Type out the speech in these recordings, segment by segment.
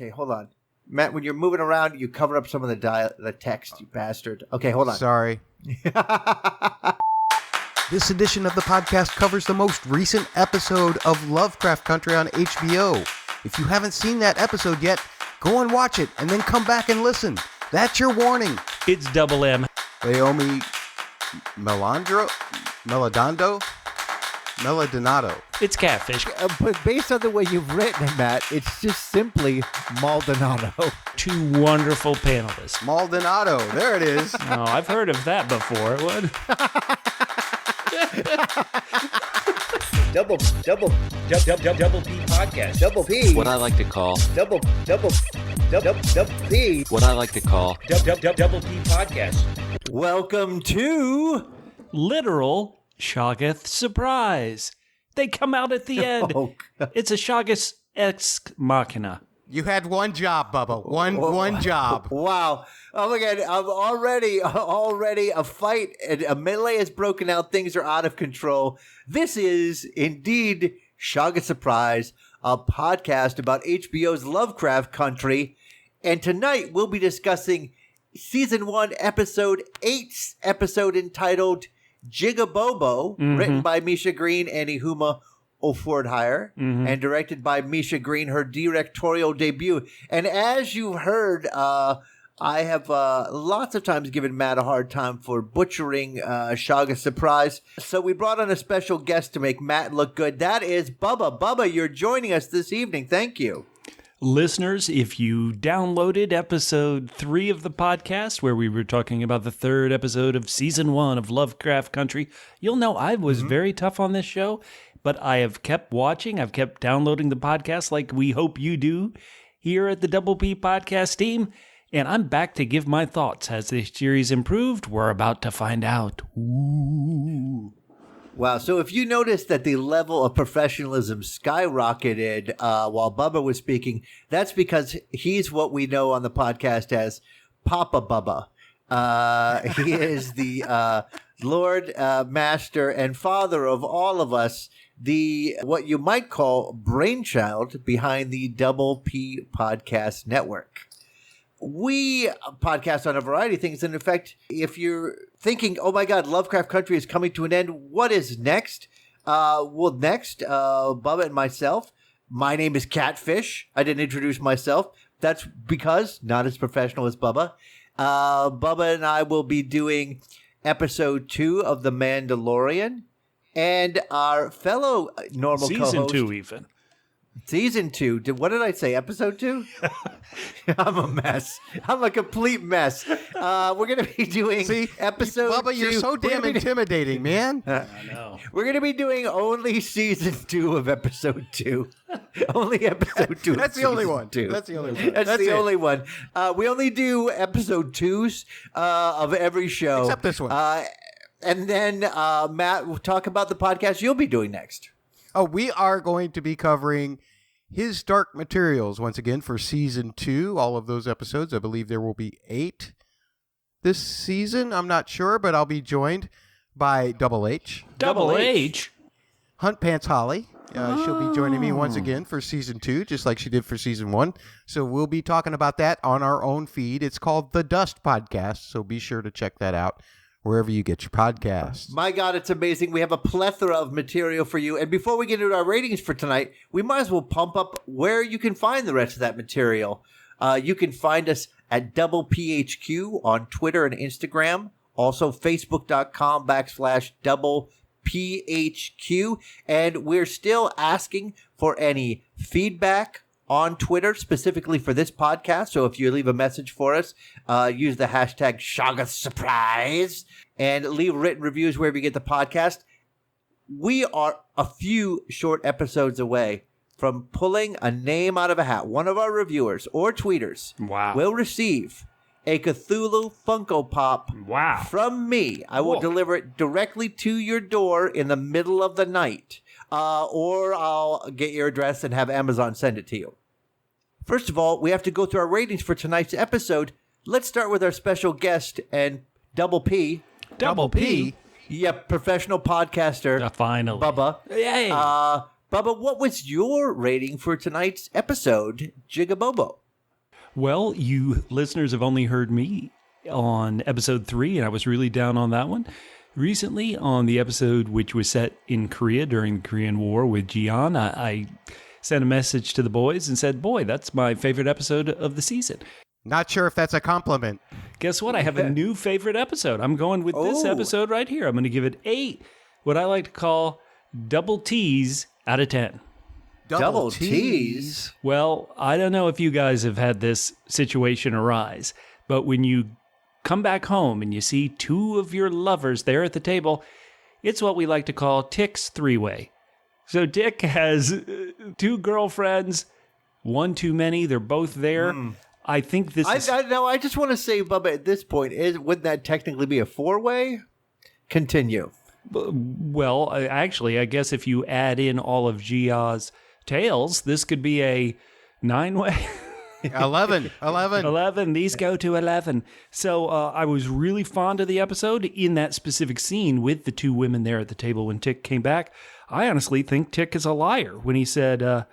Okay, hold on. Matt, when you're moving around, you cover up some of the text, you bastard. Okay, hold on. Sorry. This edition of the podcast covers the most recent episode of Lovecraft Country on HBO. If you haven't seen that episode yet, go and watch it and then come back and listen. That's your warning. It's Double M. Laomi Melodondo? It's Catfish. But based on the way you've written it, Matt, it's just simply Maldonado. Two wonderful panelists. Maldonado. There it is. Oh, I've heard of that before. What? Double P podcast. Double P. What I like to call Double P. What I like to call Double P podcast. Welcome to Literal Shoggoth Surprise. They come out at the end. Oh, God. It's a Shoggoth ex machina. You had one job, Bubba. One job. Wow. Oh my God. I'm already a fight and a melee has broken out. Things are out of control. This is indeed Shoggoth Surprise, a podcast about HBO's Lovecraft Country. And tonight we'll be discussing season 1, episode 8, episode entitled Jig-a-Bobo, written by Misha Green and Ihuma Ofordhire, and directed by Misha Green, her directorial debut. And as you've heard, I have lots of times given Matt a hard time for butchering Shoggoth Surprise. So we brought on a special guest to make Matt look good. That is Bubba. Bubba, you're joining us this evening. Thank you. Listeners, if you downloaded episode 3 of the podcast, where we were talking about the 3rd episode of season 1 of Lovecraft Country, you'll know I was very tough on this show, but I have kept watching. I've kept downloading the podcast like we hope you do here at the Double P podcast team. And I'm back to give my thoughts. Has the series improved? We're about to find out. Ooh. Wow. So if you noticed that the level of professionalism skyrocketed while Bubba was speaking, that's because he's what we know on the podcast as Papa Bubba. He is the Lord, Master, and Father of all of us, the what you might call brainchild behind the Double P Podcast Network. We podcast on a variety of things. And in fact, if you're thinking, oh my God, Lovecraft Country is coming to an end, what is next? Next, Bubba and myself. My name is Catfish. I didn't introduce myself. That's because not as professional as Bubba. Bubba and I will be doing episode 2 of The Mandalorian. And our fellow normal co-host. Season 2 even. Season 2. What did I say? Episode 2? I'm a mess. I'm a complete mess. We're going to be doing episode 2. Bubba, you're so damn intimidating, man. I know. We're going to be doing only season 2 of episode 2. Only episode 2. That's the only one. 2. That's the only one. That's the only one. We only do episode 2s of every show. Except this one. And then, Matt, we'll talk about the podcast you'll be doing next. Oh, we are going to be covering his Dark Materials once again for season 2. All of those episodes. I believe there will be 8 this season. I'm not sure, but I'll be joined by Double H. Double H? Hunt Pants Holly. She'll be joining me once again for season 2, just like she did for season 1. So we'll be talking about that on our own feed. It's called The Dust Podcast, so be sure to check that out wherever you get your podcasts. My God, it's amazing. We have a plethora of material for you. And before we get into our ratings for tonight, we might as well pump up where you can find the rest of that material. You can find us at Double PHQ on Twitter and Instagram. Also, Facebook.com/Double PHQ. And we're still asking for any feedback on Twitter, specifically for this podcast. So if you leave a message for us, use the hashtag Shoggoth Surprise and leave written reviews wherever you get the podcast. We are a few short episodes away from pulling a name out of a hat. One of our reviewers or tweeters will receive a Cthulhu Funko Pop from me. I will deliver it directly to your door in the middle of the night. Or I'll get your address and have Amazon send it to you. First of all, we have to go through our ratings for tonight's episode. Let's start with our special guest and Double P. Double P? Yep, professional podcaster. Finally. Bubba. Yay. Bubba, what was your rating for tonight's episode, Jig-a-Bobo? Well, you listeners have only heard me on episode 3, and I was really down on that one. Recently, on the episode which was set in Korea during the Korean War with Jian, I sent a message to the boys and said, boy, that's my favorite episode of the season. Not sure if that's a compliment. Guess what? I have a new favorite episode. I'm going with this episode right here. I'm going to give it 8, what I like to call double T's out of 10. Double T's? Well, I don't know if you guys have had this situation arise, but when you come back home and you see 2 of your lovers there at the table, it's what we like to call Tick's three-way. So Tick has 2 girlfriends, 1 too many. They're both there. I think this is... I just want to say, Bubba, at this point, wouldn't that technically be a 4-way? Continue. Well, actually, I guess if you add in all of Gia's tales, this could be a 9-way. 11. These go to 11. So I was really fond of the episode in that specific scene with the 2 women there at the table when Tick came back. I honestly think Tick is a liar when he said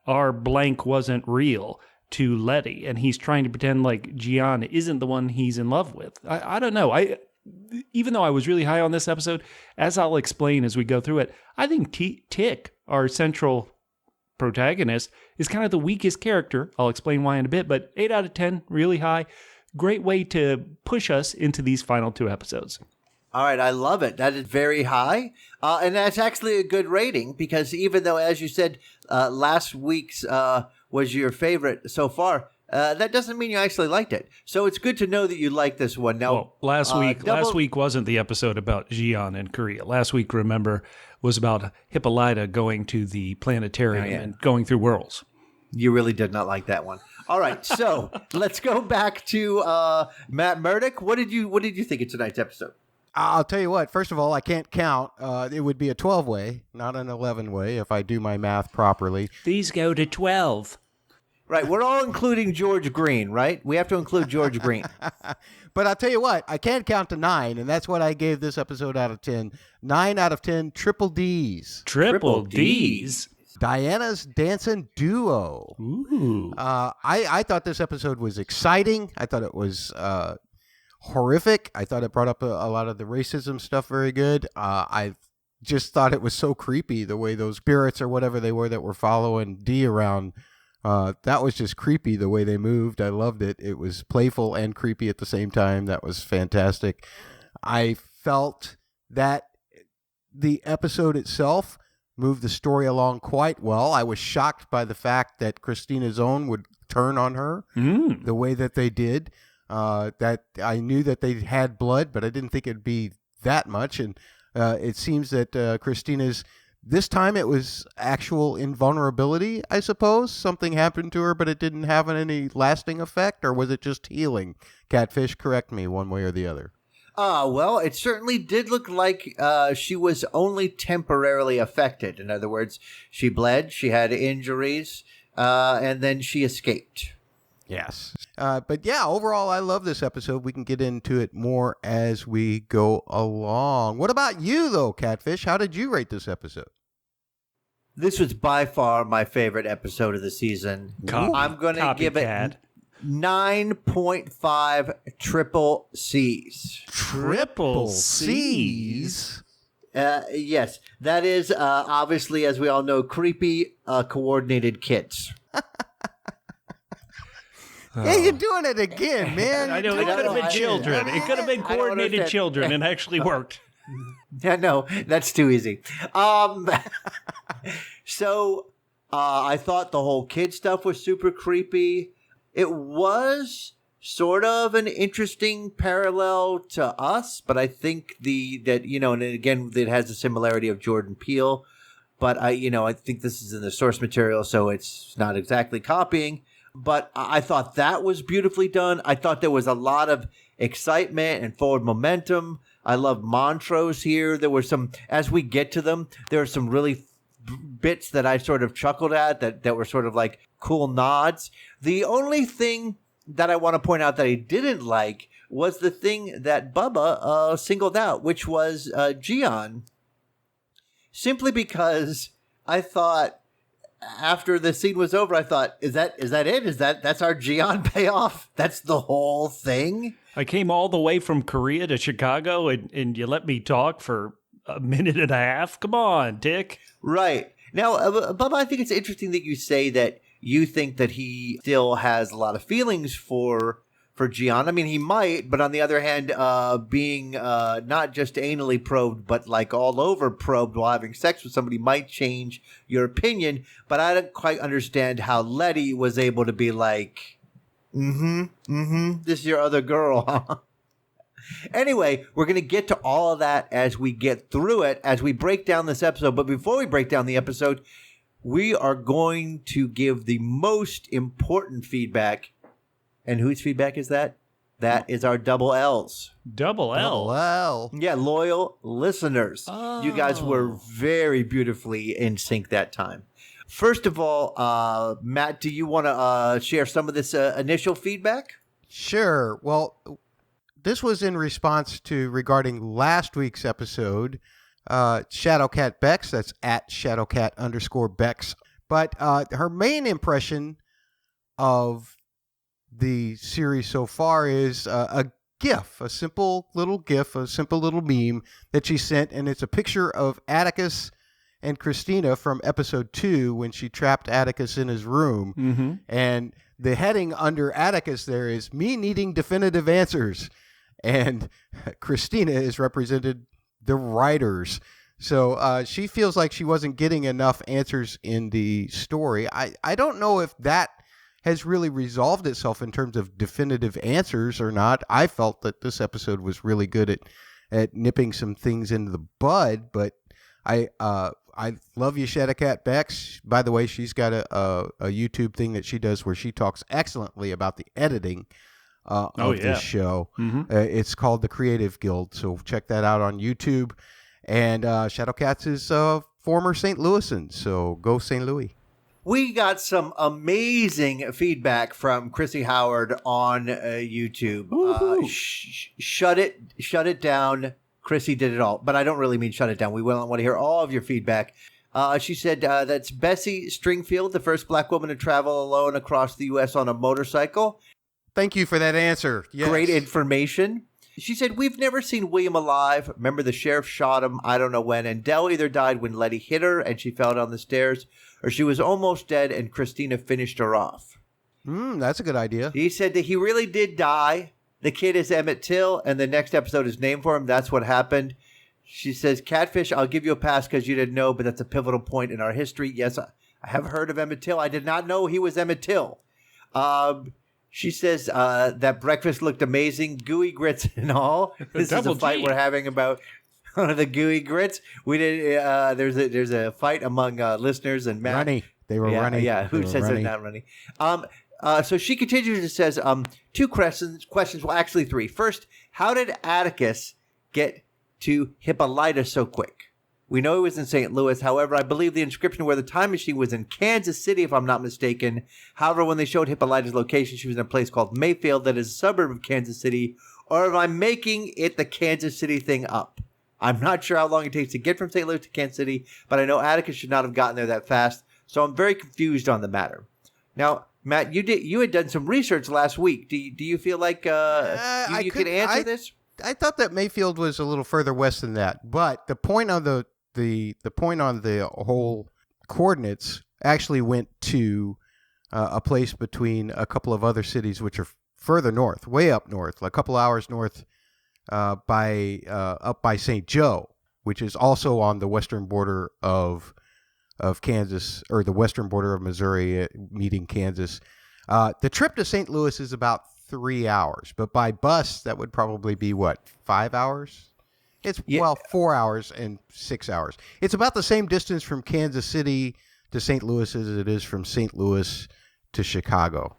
our blank wasn't real to Letty, and he's trying to pretend like Gian isn't the one he's in love with. I don't know. Even though I was really high on this episode, as I'll explain as we go through it, I think Tick, our central protagonist, is kind of the weakest character. I'll explain why in a bit, but 8 out of 10, really high. Great way to push us into these final 2 episodes. All right, I love it. That is very high. And that's actually a good rating because even though, as you said, last week's was your favorite so far, that doesn't mean you actually liked it. So it's good to know that you like this one. Now, last week wasn't the episode about Gian in Korea. Last week, remember, was about Hippolyta going to the planetarium and going through worlds. You really did not like that one. All right, so let's go back to Matt Murdock. What did you think of tonight's episode? I'll tell you what. First of all, I can't count. It would be a 12-way, not an 11-way, if I do my math properly. These go to 12. Right, we're all including George Green, right? We have to include George Green. But I'll tell you what, I can't count to 9, and that's what I gave this episode out of 10. 9 out of 10 triple Ds. Triple Ds? Diana's Dancing Duo. Ooh. I thought this episode was exciting. I thought it was horrific. I thought it brought up a lot of the racism stuff very good. I just thought it was so creepy, the way those spirits or whatever they were that were following Dee around. That was just creepy, the way they moved. I loved it. It was playful and creepy at the same time. That was fantastic. I felt that the episode itself moved the story along quite well. I was shocked by the fact that Christina's own would turn on her the way that they did. That I knew that they had blood, but I didn't think it'd be that much. And it seems that Christina's... This time it was actual invulnerability, I suppose. Something happened to her, but it didn't have any lasting effect, or was it just healing? Catfish, correct me one way or the other. Well, it certainly did look like she was only temporarily affected. In other words, she bled, she had injuries, and then she escaped. Yes. But yeah, overall, I love this episode. We can get into it more as we go along. What about you, though, Catfish? How did you rate this episode? This was by far my favorite episode of the season. I'm going to give it 9.5 triple C's. Triple C's? Yes. That is, obviously, as we all know, creepy, coordinated kids. Yeah, you're doing it again, man. I know, it could have been children. It could have been coordinated children and actually worked. Yeah, no, that's too easy. So I thought the whole kid stuff was super creepy. It was sort of an interesting parallel to Us, but I think and again, it has the similarity of Jordan Peele, but I think this is in the source material, so it's not exactly copying. But I thought that was beautifully done. I thought there was a lot of excitement and forward momentum. I love Montrose here. There were some, as we get to them, there are some really bits that I sort of chuckled at that were sort of like cool nods. The only thing that I want to point out that I didn't like was the thing that Bubba singled out, which was Gian. Simply because I thought after the scene was over, I thought, is that it? That's our Gian payoff? That's the whole thing? I came all the way from Korea to Chicago, and you let me talk for a minute and a half? Come on, Dick. Right. Now, Bubba, I think it's interesting that you say that you think that he still has a lot of feelings for Gian. I mean, he might, but on the other hand, being not just anally probed, but like all over probed while having sex with somebody might change your opinion. But I don't quite understand how Letty was able to be like, this is your other girl, huh? Anyway, we're going to get to all of that as we get through it, as we break down this episode. But before we break down the episode, we are going to give the most important feedback. And whose feedback is that? That is our double L's. Double L? Double L. Yeah, loyal listeners. Oh. You guys were very beautifully in sync that time. First of all, Matt, do you want to share some of this initial feedback? Sure. Well, this was in response to regarding last week's episode, Shadowcat Bex, that's at Shadowcat_Bex. But her main impression of the series so far is a GIF, a simple little GIF, a simple little meme that she sent, and it's a picture of Atticus and Christina from episode 2 when she trapped Atticus in his room. Mm-hmm. And the heading under Atticus there is me needing definitive answers, and Christina is represented the writers. So she feels like she wasn't getting enough answers in the story. I don't know if that has really resolved itself in terms of definitive answers or not. I felt that this episode was really good at nipping some things into the bud, but I love you, Shadowcat Bex. By the way, she's got a YouTube thing that she does where she talks excellently about the editing of this show. Mm-hmm. It's called The Creative Guild, so check that out on YouTube. And Shadowcats is former St. Louisan, so go St. Louis. We got some amazing feedback from Chrissy Howard on YouTube. Shut it down. Chrissy did it all, but I don't really mean shut it down. We want to hear all of your feedback. She said that's Bessie Stringfield, the first black woman to travel alone across the U.S. on a motorcycle. Thank you for that answer. Yes. Great information. She said, we've never seen William alive. Remember, the sheriff shot him, I don't know when, and Dell either died when Letty hit her and she fell down the stairs, or she was almost dead and Christina finished her off. That's a good idea. He said that he really did die. The kid is Emmett Till, and the next episode is named for him. That's what happened. She says, Catfish, I'll give you a pass because you didn't know, but that's a pivotal point in our history. Yes, I have heard of Emmett Till. I did not know he was Emmett Till. She says that breakfast looked amazing, gooey grits and all. This is a fight we're having about the gooey grits. We did. There's a fight among listeners and Matt. Runny. They were running. Yeah, who says they're not running? So she continues and says, two questions. Well, actually three. First, how did Atticus get to Hippolyta so quick? We know he was in St. Louis. However, I believe the inscription where the time machine was in Kansas City, if I'm not mistaken. However, when they showed Hippolyta's location, she was in a place called Mayfield that is a suburb of Kansas City. Or am I making it the Kansas City thing up? I'm not sure how long it takes to get from St. Louis to Kansas City, but I know Atticus should not have gotten there that fast. So I'm very confused on the matter. Now, Matt, you had done some research last week. Do you feel like you could answer this? I thought that Mayfield was a little further west than that, but the point on the point on the whole coordinates actually went to a place between a couple of other cities which are further north, way up north, like a couple hours north, up by St. Joe, which is also on the western border of Kansas, or the western border of Missouri meeting Kansas. The trip to St. Louis is about 3 hours, but by bus that would probably be 5 hours? It's 4 hours and 6 hours. It's about the same distance from Kansas City to St. Louis as it is from St. Louis to Chicago.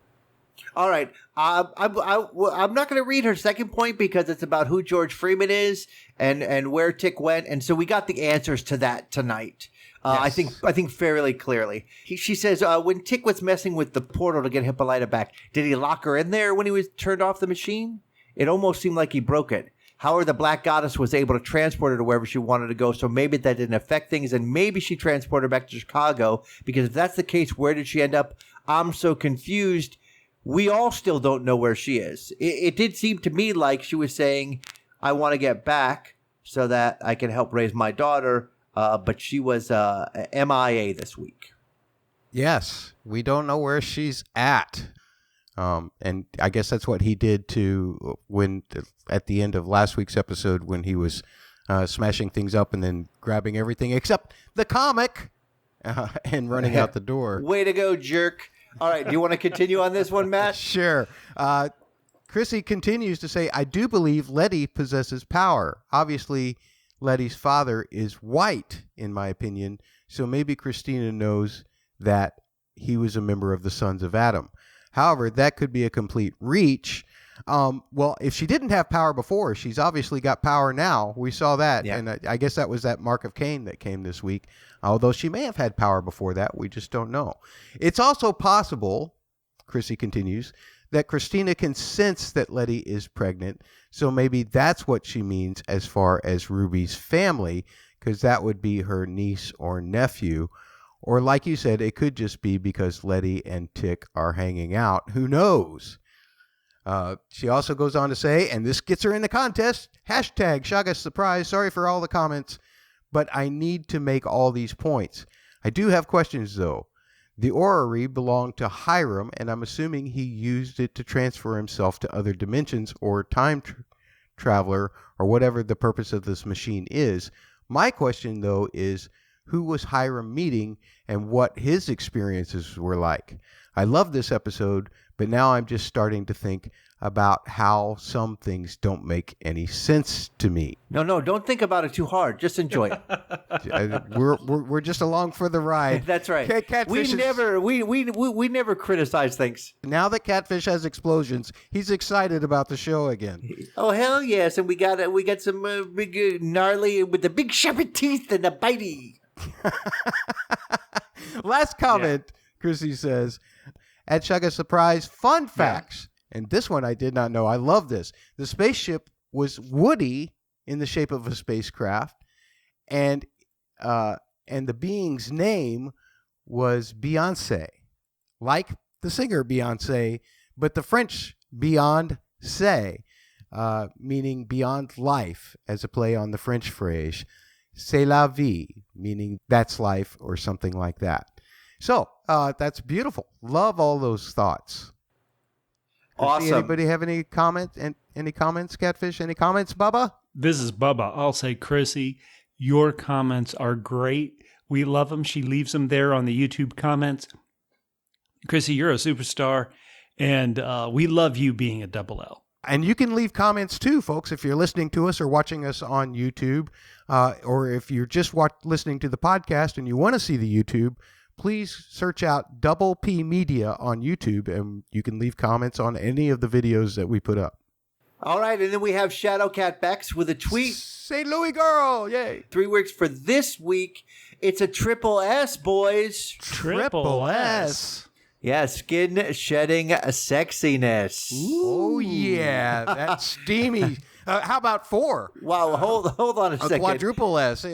All right. I'm not going to read her second point because it's about who George Freeman is and where Tick went. And so we got the answers to that tonight. Yes. I think fairly clearly. She says, when Tick was messing with the portal to get Hippolyta back, did he lock her in there when he was turned off the machine? It almost seemed like he broke it. However, the Black Goddess was able to transport her to wherever she wanted to go, so maybe that didn't affect things, and maybe she transported her back to Chicago, because if that's the case, where did she end up? I'm so confused. We all still don't know where she is. It did seem to me like she was saying, I want to get back so that I can help raise my daughter, but she was MIA this week. Yes, we don't know where she's at. And I guess that's what he did to when at the end of last week's episode when he was smashing things up and then grabbing everything except the comic and running out the door. Way to go, jerk. All right, do you want to continue on this one, Matt? Sure. Chrissy continues to say, I do believe Letty possesses power. Obviously, Letty's father is white, in my opinion, so maybe Christina knows that he was a member of the Sons of Adam. However, that could be a complete reach. Well, if she didn't have power before, she's obviously got power now. We saw that. Yeah. And I guess that was that Mark of Cain that came this week. Although she may have had power before that. We just don't know. It's also possible, Chrissy continues, that Christina can sense that Letty is pregnant. So maybe that's what she means as far as Ruby's family, because that would be her niece or nephew. Or like you said, it could just be because Letty and Tick are hanging out. Who knows? She also goes on to say, and this gets her in the contest, hashtag Shoggoth Surprise. Sorry for all the comments, but I need to make all these points. I do have questions, though. The orrery belonged to Hiram, and I'm assuming he used it to transfer himself to other dimensions or time traveler or whatever the purpose of this machine is. My question, though, is who was Hiram meeting and what his experiences were like? I love this episode, but now I'm just starting to think about how some things don't make any sense to me. No, don't think about it too hard. Just enjoy it. We're just along for the ride. That's right. Catfish we never criticize things. Now that Catfish has explosions, he's excited about the show again. Oh hell yes! And we got some big gnarly with the big sharp teeth and the bitey. Last comment, Chrissy says, at Shoggoth Surprise, fun facts. And this one I did not know. I love this. The spaceship was woody in the shape of a spacecraft, and the being's name was Beyoncé, like the singer Beyoncé, but the French Beyond Say, meaning beyond life, as a play on the French phrase. C'est la vie, meaning that's life or something like that. So that's beautiful. Love all those thoughts. Awesome. Anybody have any comments? Any comments, Catfish? Any comments, Bubba? This is Bubba. I'll say, Chrissy, your comments are great. We love them. She leaves them there on the YouTube comments. Chrissy, you're a superstar, and we love you being a double L. And you can leave comments too, folks, if you're listening to us or watching us on YouTube, or if you're just listening to the podcast and you want to see the YouTube, please search out Double P Media on YouTube, and you can leave comments on any of the videos that we put up. All right, and then we have Shadowcat Bex with a tweet. St. Louis girl, yay. 3 weeks for this week. It's a triple S, boys. Triple S. Yeah, skin shedding sexiness. Ooh. Oh, yeah, that's steamy. How about 4? Wow, hold on a second. Quadruple S,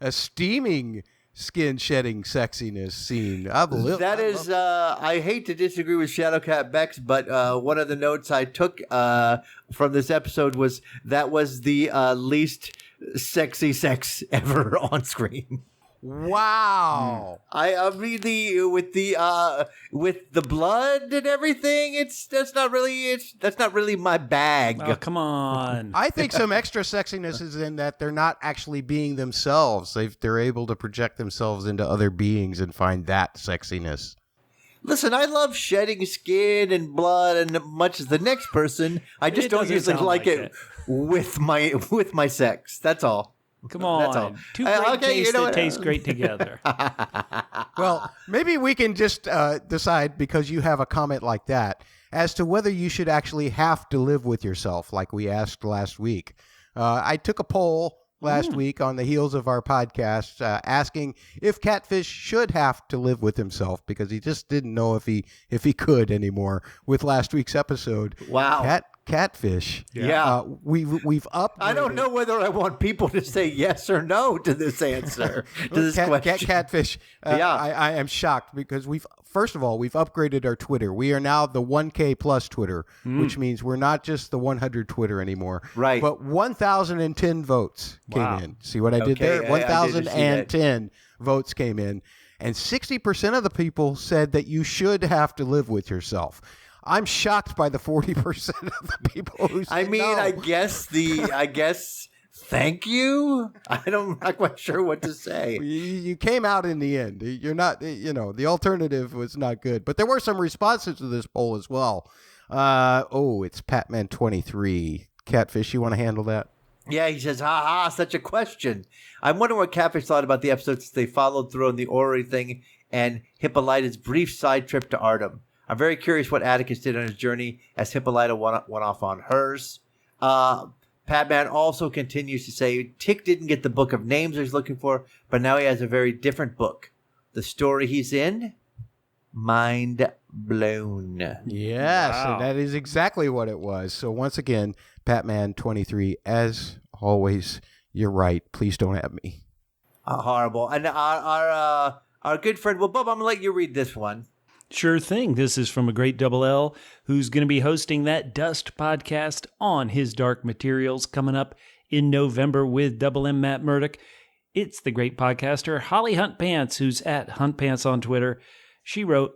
a steaming skin shedding sexiness scene. I hate to disagree with Shadowcat Bex, but one of the notes I took from this episode was that was the least sexy sex ever on screen. Wow. I mean with the blood and everything, that's not really my bag. Oh, come on. I think some extra sexiness is in that they're not actually being themselves. They're able to project themselves into other beings and find that sexiness. Listen, I love shedding skin and blood and much as the next person. I just don't usually like it with my sex. That's all. Come on. Two great tastes that taste great together. Well, maybe we can just decide, because you have a comment like that, as to whether you should actually have to live with yourself, like we asked last week. I took a poll last week on the heels of our podcast asking if Catfish should have to live with himself, because he just didn't know if he could anymore with last week's episode. Wow. catfish. Yeah. We've upgraded. I don't know whether I want people to say yes or no to this answer, to this question. Catfish. I am shocked because first of all, we've upgraded our Twitter. We are now the 1K plus Twitter, which means we're not just the 100 Twitter anymore. Right. But 1,010 votes came in. See what I did there? I did see 1,010 votes came in. And 60% of the people said that you should have to live with yourself. I'm shocked by the 40% of the people who said no. I guess thank you. I'm not quite sure what to say. You came out in the end. You're not, the alternative was not good. But there were some responses to this poll as well. It's Patman23. Catfish, you want to handle that? Yeah, he says, such a question. I'm wondering what Catfish thought about the episodes they followed through on the Ori thing and Hippolyta's brief side trip to Artem. I'm very curious what Atticus did on his journey as Hippolyta went off on hers. Patman also continues to say Tick didn't get the book of names he's looking for, but now he has a very different book. The story he's in, mind blown. Yes, Wow. and that is exactly what it was. So once again, Patman23, as always, you're right. Please don't have me. Horrible. And our good friend, Bubba, I'm going to let you read this one. Sure thing. This is from a great Double L who's going to be hosting that Dust podcast on his Dark Materials coming up in November with Double M Matt Murdock. It's the great podcaster Holly Hunt Pants, who's at Hunt Pants on Twitter. She wrote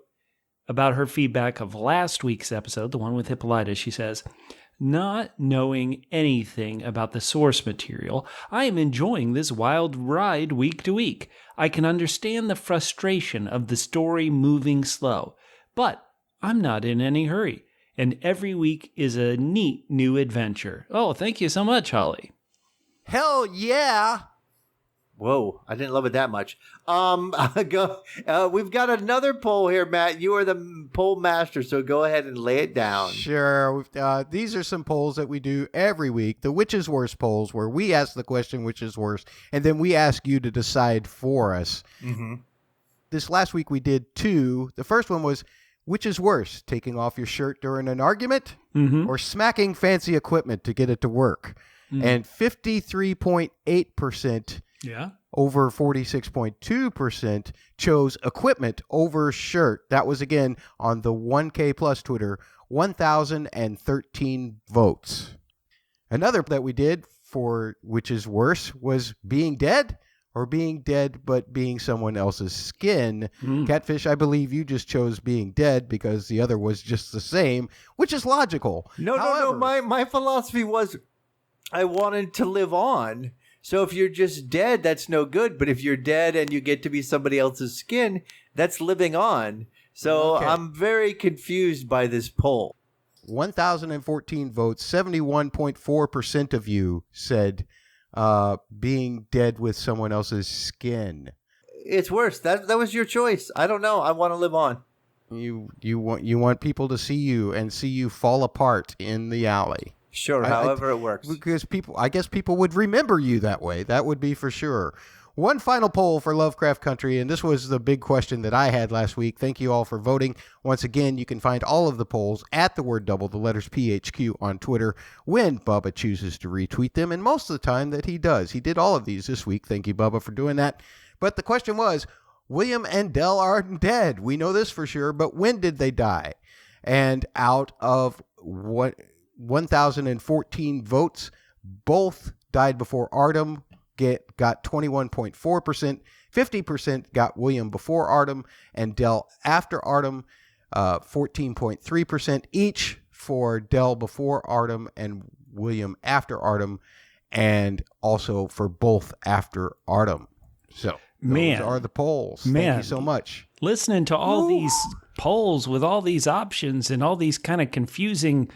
about her feedback of last week's episode, the one with Hippolyta. She says, not knowing anything about the source material, I am enjoying this wild ride week to week. I can understand the frustration of the story moving slow, but I'm not in any hurry, and every week is a neat new adventure. Oh, thank you so much, Holly. Hell yeah! Whoa, I didn't love it that much. We've got another poll here, Matt. You are the poll master, so go ahead and lay it down. Sure. These are some polls that we do every week. The Which is Worse polls, where we ask the question, which is worse, and then we ask you to decide for us. Mm-hmm. This last week we did two. The first one was, which is worse, taking off your shirt during an argument or smacking fancy equipment to get it to work? And 53.8%. Yeah. Over 46.2% chose equipment over shirt. That was, again, on the 1K plus Twitter, 1,013 votes. Another that we did for which is worse was being dead or being dead but being someone else's skin. Catfish, I believe you just chose being dead because the other was just the same, which is logical. No. My philosophy was I wanted to live on. So if you're just dead, that's no good. But if you're dead and you get to be somebody else's skin, that's living on. So Okay. I'm very confused by this poll. 1,014 votes, 71.4% of you said being dead with someone else's skin. It's worse. That was your choice. I don't know. I want to live on. You want people to see you and see you fall apart in the alley. Sure, however it works. Because I guess people would remember you that way. That would be for sure. One final poll for Lovecraft Country, and this was the big question that I had last week. Thank you all for voting. Once again, you can find all of the polls at the word double, the letters PHQ on Twitter when Bubba chooses to retweet them, and most of the time that he does. He did all of these this week. Thank you, Bubba, for doing that. But the question was, William and Dell are dead. We know this for sure, but when did they die? And out of 1,014 votes, both died before Artem, got 21.4%, 50% got William before Artem, and Dell after Artem, 14.3% each for Dell before Artem and William after Artem, and also for both after Artem. So those are the polls. Thank you so much. Listening to all these polls with all these options and all these kind of confusing,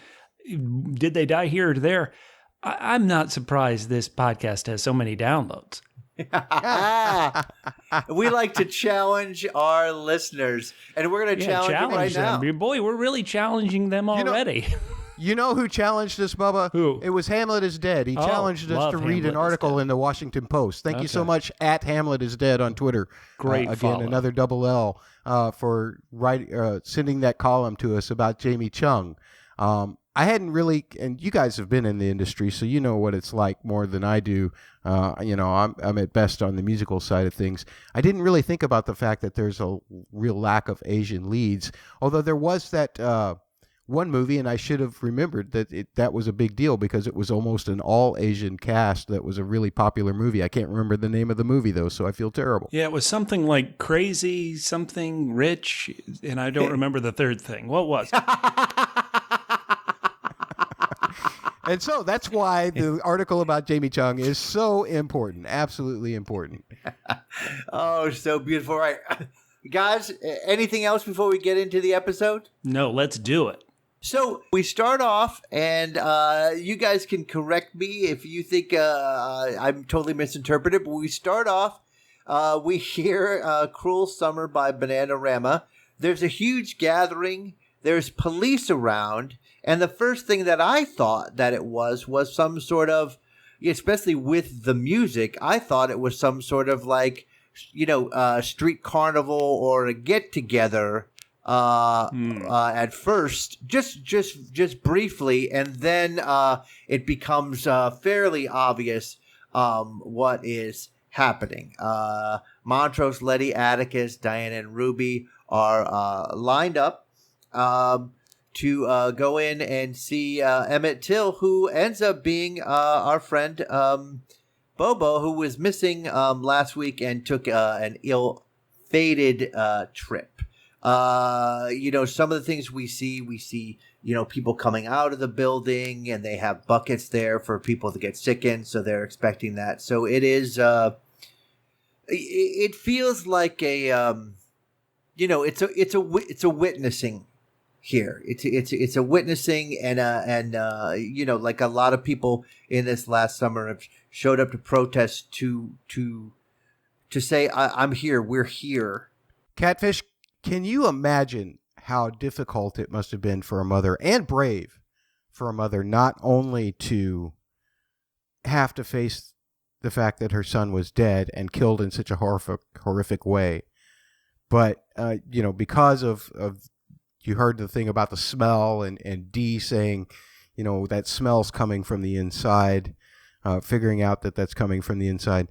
did they die here or there? I'm not surprised this podcast has so many downloads. We like to challenge our listeners, and we're going to challenge them right now. Boy, we're really challenging them already. You know who challenged us, Bubba? Who? It was Hamlet is Dead. He challenged us to read an article in the Washington Post. Thank you so much, at Hamlet is Dead on Twitter. Great again, follow. another double L for sending that column to us about Jamie Chung. I hadn't really, and you guys have been in the industry, so you know what it's like more than I do. I'm at best on the musical side of things. I didn't really think about the fact that there's a real lack of Asian leads, although there was that one movie, and I should have remembered that was a big deal because it was almost an all Asian cast. That was a really popular movie. I can't remember the name of the movie though, so I feel terrible. Yeah, it was something like Crazy, something Rich, and I don't remember the third thing. What was it? And so that's why the article about Jamie Chung is so important, absolutely important. Oh, so beautiful. All right. Guys, anything else before we get into the episode? No, let's do it. So we start off, and you guys can correct me if you think I'm totally misinterpreted, but we start off, we hear Cruel Summer by Bananarama. There's a huge gathering. There's police around. And the first thing that I thought that it was some sort of, especially with the music, I thought it was some sort of like, street carnival or a get together at first, just briefly, and then it becomes fairly obvious what is happening. Montrose, Letty, Atticus, Diana, and Ruby are lined up to go in and see Emmett Till, who ends up being our friend Bobo, who was missing last week and took an ill-fated trip. Some of the things we see, people coming out of the building, and they have buckets there for people to get sick in, so they're expecting that. So it is, it feels like a, it's a witnessing here. It's a witnessing, and like a lot of people in this last summer have showed up to protest to say, I'm here, we're here. Catfish, can you imagine how difficult it must have been for a mother, and brave for a mother, not only to have to face the fact that her son was dead and killed in such a horrific way, but because of you heard the thing about the smell, and Dee saying, that smell's coming from the inside, figuring out that that's coming from the inside.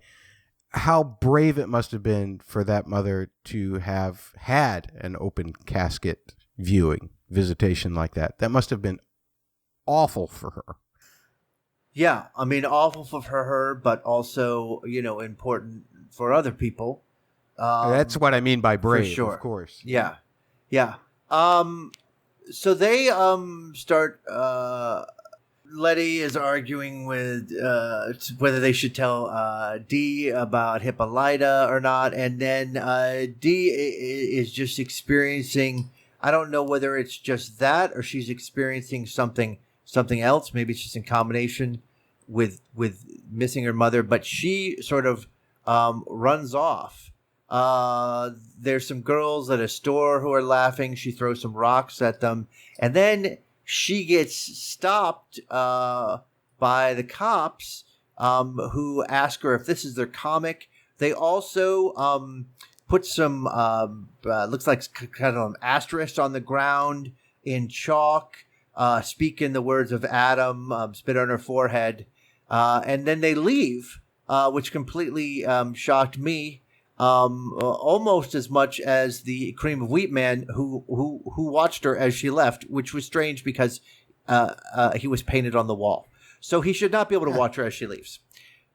How brave it must have been for that mother to have had an open casket visitation like that. That must have been awful for her. Yeah, I mean, awful for her, but also, important for other people. That's what I mean by brave, for sure. Of course. Yeah. So they start. Letty is arguing with whether they should tell Dee about Hippolyta or not, and then Dee is just experiencing. I don't know whether it's just that or she's experiencing something else. Maybe it's just in combination with missing her mother, but she sort of runs off. There's some girls at a store who are laughing. She throws some rocks at them, and then she gets stopped by the cops, who ask her if this is their comic. They also put some looks like kind of an asterisk on the ground in chalk, speaking the words of Adam, spit on her forehead, and then they leave, which completely shocked me. Almost as much as the Cream of Wheat man who watched her as she left, which was strange because he was painted on the wall, so he should not be able to watch her as she leaves.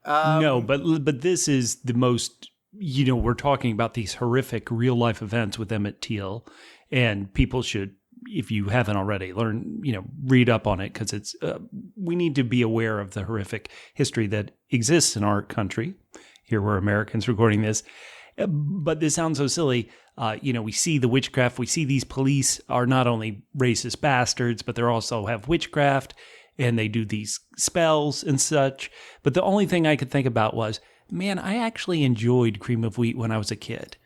No, but this is the most. We're talking about these horrific real life events with Emmett Till, and people should, if you haven't already, read up on it, because it's we need to be aware of the horrific history that exists in our country. Here we're Americans recording this. But this sounds so silly. We see the witchcraft. We see these police are not only racist bastards, but they also have witchcraft, and they do these spells and such. But the only thing I could think about was, man, I actually enjoyed Cream of Wheat when I was a kid.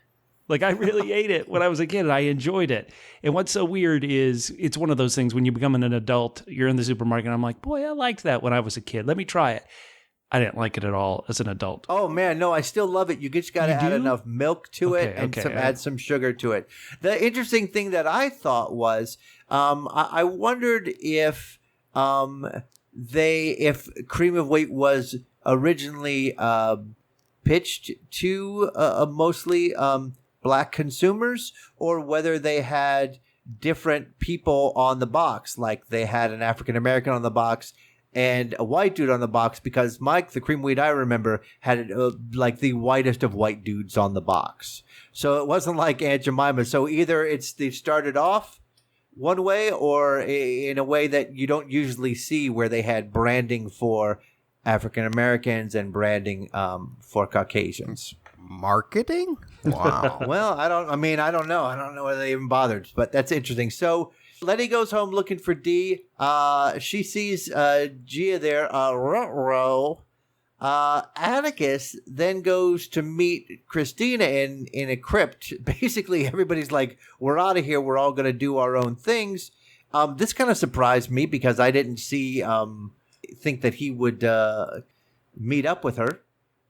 Like, I really ate it when I was a kid, and I enjoyed it. And what's so weird is it's one of those things when you become an adult, you're in the supermarket, and I'm like, boy, I liked that when I was a kid. Let me try it. I didn't like it at all as an adult. Oh man, no, I still love it. You just got to add enough milk to it and add some sugar to it. The interesting thing that I thought was, I wondered if if Cream of Wheat was originally pitched to mostly black consumers, or whether they had different people on the box, like they had an African American on the box and a white dude on the box, because Mike, the Cream of Wheat I remember, had like the whitest of white dudes on the box. So it wasn't like Aunt Jemima. So either they started off one way, or in a way that you don't usually see, where they had branding for African Americans and branding for Caucasians. Marketing? Wow. Well, I don't know. I don't know whether they even bothered, but that's interesting. So Letty goes home looking for Dee. She sees Gia there. Ruh-roh. Atticus then goes to meet Christina in a crypt. Basically, everybody's like, we're out of here. We're all going to do our own things. This kind of surprised me, because I didn't think that he would meet up with her.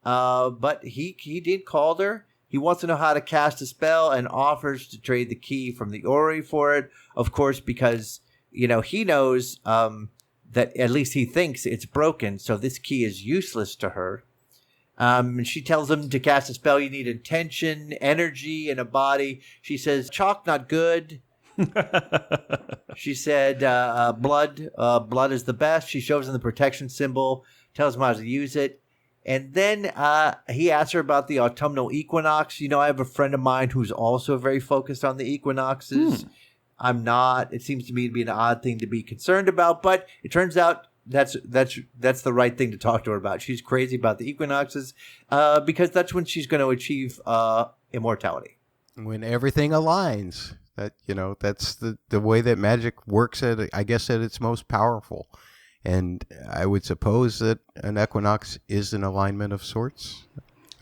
But he did call her. He wants to know how to cast a spell and offers to trade the key from the Ori for it. Of course, because, he knows that, at least he thinks, it's broken. So this key is useless to her. And she tells him to cast a spell, you need intention, energy, and a body. She says, chalk, not good. She said, blood is the best. She shows him the protection symbol, tells him how to use it. And then he asks her about the autumnal equinox. I have a friend of mine who's also very focused on the equinoxes. I'm not. It seems to me to be an odd thing to be concerned about, but it turns out that's the right thing to talk to her about. She's crazy about the equinoxes because that's when she's going to achieve immortality. When everything aligns. That's the way that magic works at its most powerful. And I would suppose that an equinox is an alignment of sorts.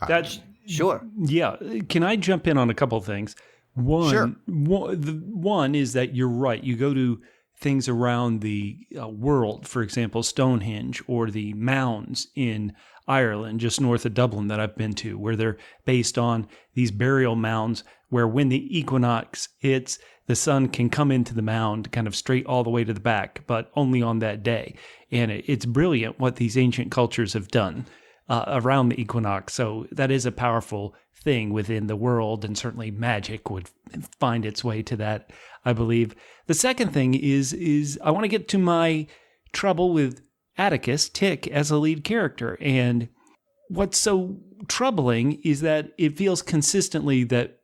That's sure. Yeah. Can I jump in on a couple of things? Sure. One is that you're right. You go to things around the world, for example, Stonehenge, or the mounds in Ireland, just north of Dublin, that I've been to, where they're based on these burial mounds, where when the equinox hits, the sun can come into the mound kind of straight all the way to the back, but only on that day. And it's brilliant what these ancient cultures have done around the equinox. So that is a powerful thing within the world, and certainly magic would find its way to that, I believe. The second thing is I want to get to my trouble with Atticus, Tick, as a lead character. And what's so troubling is that it feels consistently that,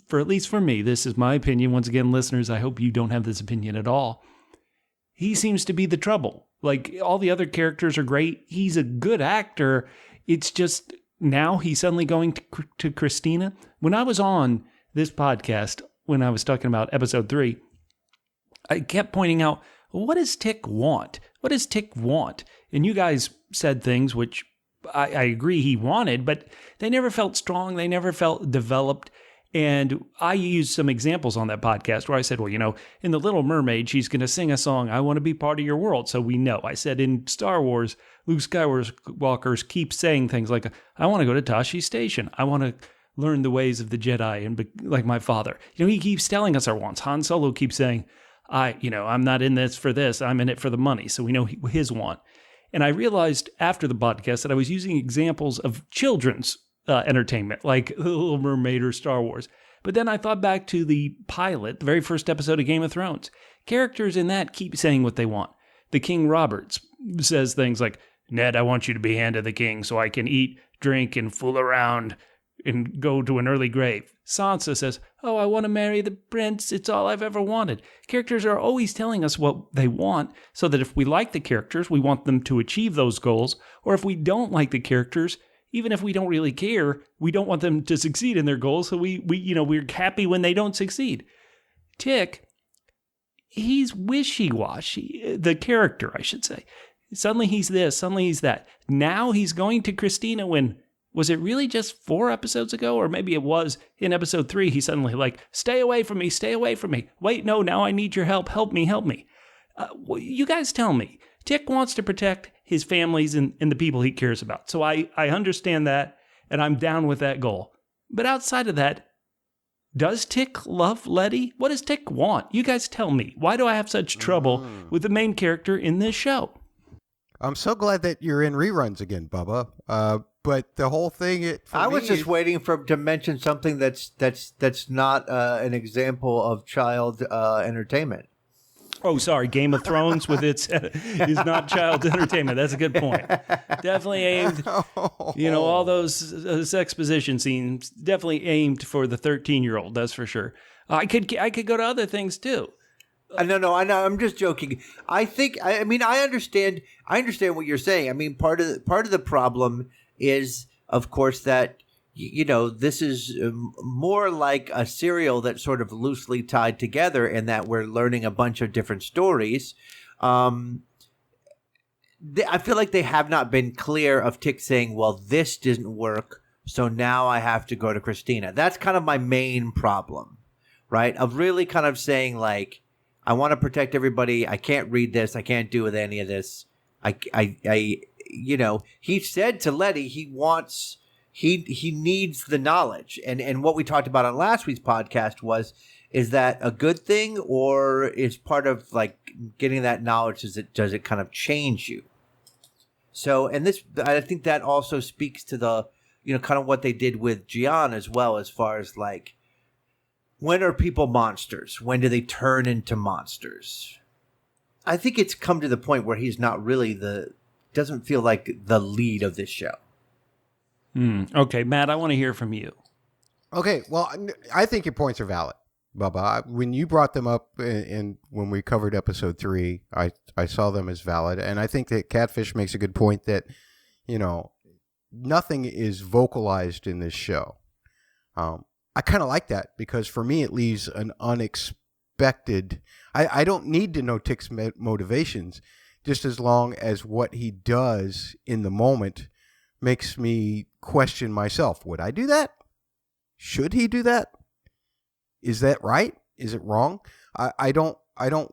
for at least for me, this is my opinion. Once again, listeners, I hope you don't have this opinion at all. He seems to be the trouble. Like, all the other characters are great. He's a good actor. It's just now he's suddenly going to Christina. When I was on this podcast, when I was talking about episode 3, I kept pointing out, what does Tick want? What does Tick want? And you guys said things which I agree he wanted, but they never felt strong. They never felt developed. And I used some examples on that podcast where I said, well, in The Little Mermaid, she's going to sing a song, I want to be part of your world. So we know. I said in Star Wars, Luke Skywalker keeps saying things like, I want to go to Tashi Station. I want to learn the ways of the Jedi and be like my father. He keeps telling us our wants. Han Solo keeps saying, I'm not in this for this. I'm in it for the money. So we know his want. And I realized after the podcast that I was using examples of children's entertainment, like The Little Mermaid or Star Wars. But then I thought back to the pilot, the very first episode of Game of Thrones. Characters in that keep saying what they want. The King Roberts says things like, Ned, I want you to be hand of the king so I can eat, drink, and fool around and go to an early grave. Sansa says, oh, I want to marry the prince. It's all I've ever wanted. Characters are always telling us what they want, so that if we like the characters, we want them to achieve those goals. Or if we don't like the characters, even if we don't really care, we don't want them to succeed in their goals, so we're happy when they don't succeed. Tick, he's wishy-washy. The character, I should say. Suddenly he's this, suddenly he's that. Now he's going to Christina when, was it really just 4 episodes ago? Or maybe it was in episode 3, he's suddenly like, stay away from me, stay away from me. Wait, no, now I need your help. Help me, help me. You guys tell me. Tick wants to protect his families and the people he cares about. So I understand that, and I'm down with that goal. But outside of that, Does Tick love Letty? What does Tick want? You guys tell me. Why do I have such trouble with the main character in this show? I'm so glad that you're in reruns again, Bubba. But the whole thing, I was just waiting for him to mention something that's not an example of child entertainment. Oh, sorry, Game of Thrones with its is not child entertainment. That's a good point. Definitely aimed, all those exposition scenes definitely aimed for the 13-year-old. That's for sure. I could go to other things too. No, I know. I'm just joking. I understand what you're saying. I mean, part of the problem is, of course, that this is more like a serial that's sort of loosely tied together, in that we're learning a bunch of different stories. I feel like they have not been clear of Tick saying, "Well, this didn't work, so now I have to go to Christina." That's kind of my main problem, right? Of really kind of saying like, I want to protect everybody. I can't read this. I can't do with any of this. He said to Letty, he needs the knowledge. And what we talked about on last week's podcast is that a good thing, or is part of like getting that knowledge? Does it kind of change you? So, and I think that also speaks to the, kind of what they did with Gian as well, as far as like, when are people monsters? When do they turn into monsters? I think it's come to the point where he's not really doesn't feel like the lead of this show. Okay, Matt, I want to hear from you. Okay, well, I think your points are valid, Bubba. When you brought them up and when we covered episode 3, I saw them as valid. And I think that Catfish makes a good point that, nothing is vocalized in this show. I kind of like that, because for me it leaves an unexpected. I don't need to know Tick's motivations, just as long as what he does in the moment makes me question myself. Would I do that? Should he do that? Is that right? Is it wrong? I don't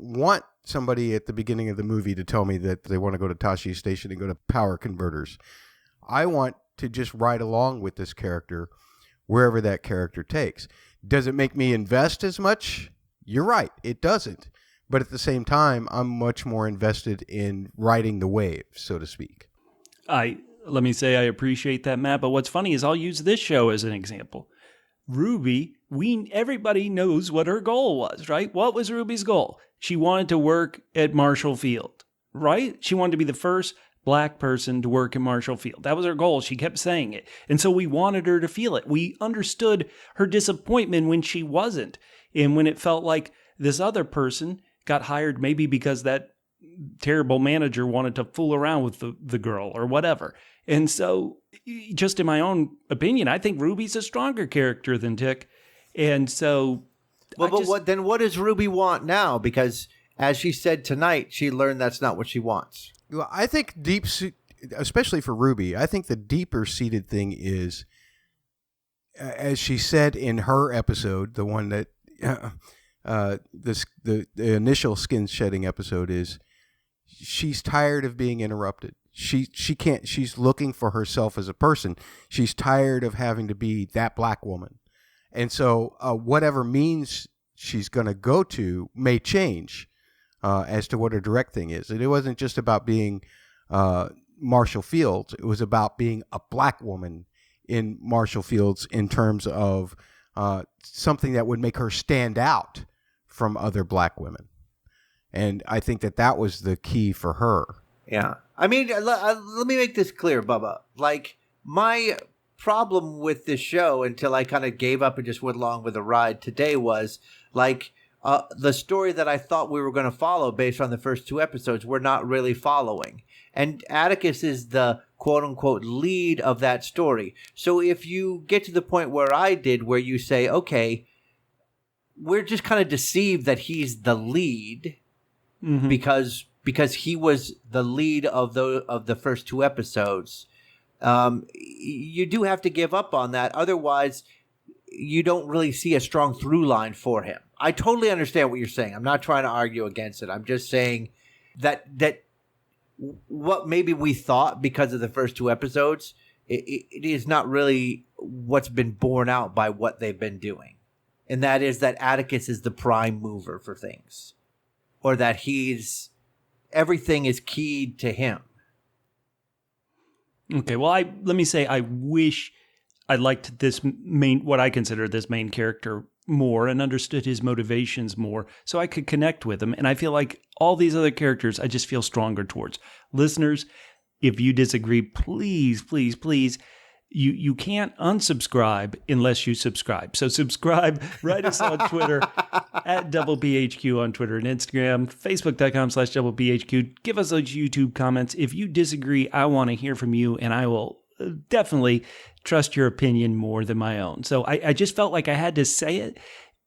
want somebody at the beginning of the movie to tell me that they want to go to Tashi Station and go to power converters. I want to just ride along with this character wherever that character takes. Does it make me invest as much? You're right, it doesn't. But at the same time, I'm much more invested in riding the wave, so to speak. Let me say I appreciate that, Matt, but what's funny is I'll use this show as an example. Ruby, everybody knows what her goal was, right? What was Ruby's goal? She wanted to work at Marshall Field, right? She wanted to be the first Black person to work in Marshall Field. That was her goal. She kept saying it. And so we wanted her to feel it. We understood her disappointment when she wasn't. And when it felt like this other person got hired, maybe because that terrible manager wanted to fool around with the girl or whatever. And so, just in my own opinion, I think Ruby's a stronger character than Tick. And so... Well, what does Ruby want now? Because as she said tonight, she learned that's not what she wants. Well, I think especially for Ruby, I think the deeper seated thing is, as she said in her episode, the one that the initial skin shedding episode, is she's tired of being interrupted. She can't. She's looking for herself as a person. She's tired of having to be that Black woman, and so whatever means she's going to go to may change. As to what her direct thing is. It wasn't just about being Marshall Fields. It was about being a Black woman in Marshall Fields in terms of something that would make her stand out from other Black women. And I think that was the key for her. Yeah. I mean, let me make this clear, Bubba. Like, my problem with this show, until I kind of gave up and just went along with the ride today, was like... the story that I thought we were going to follow based on the first 2 episodes, we're not really following. And Atticus is the quote-unquote lead of that story. So if you get to the point where I did, where you say, okay, we're just kind of deceived that he's the lead because he was the lead of the first 2 episodes, you do have to give up on that. Otherwise, you don't really see a strong through line for him. I totally understand what you're saying. I'm not trying to argue against it. I'm just saying that what maybe we thought because of the first 2 episodes, it is not really what's been borne out by what they've been doing. and that is that Atticus is the prime mover for things, or that everything is keyed to him. Okay, well, let me say I wish I liked what I consider this main character more and understood his motivations more so I could connect with him. And I feel like all these other characters I just feel stronger towards. Listeners, if you disagree, please, please, please, you can't unsubscribe unless you subscribe. So subscribe, write us on Twitter at DoubleBHQ on Twitter and Instagram, Facebook.com/DoubleBHQ. Give us those YouTube comments. If you disagree, I want to hear from you, and I will definitely trust your opinion more than my own. So I just felt like I had to say it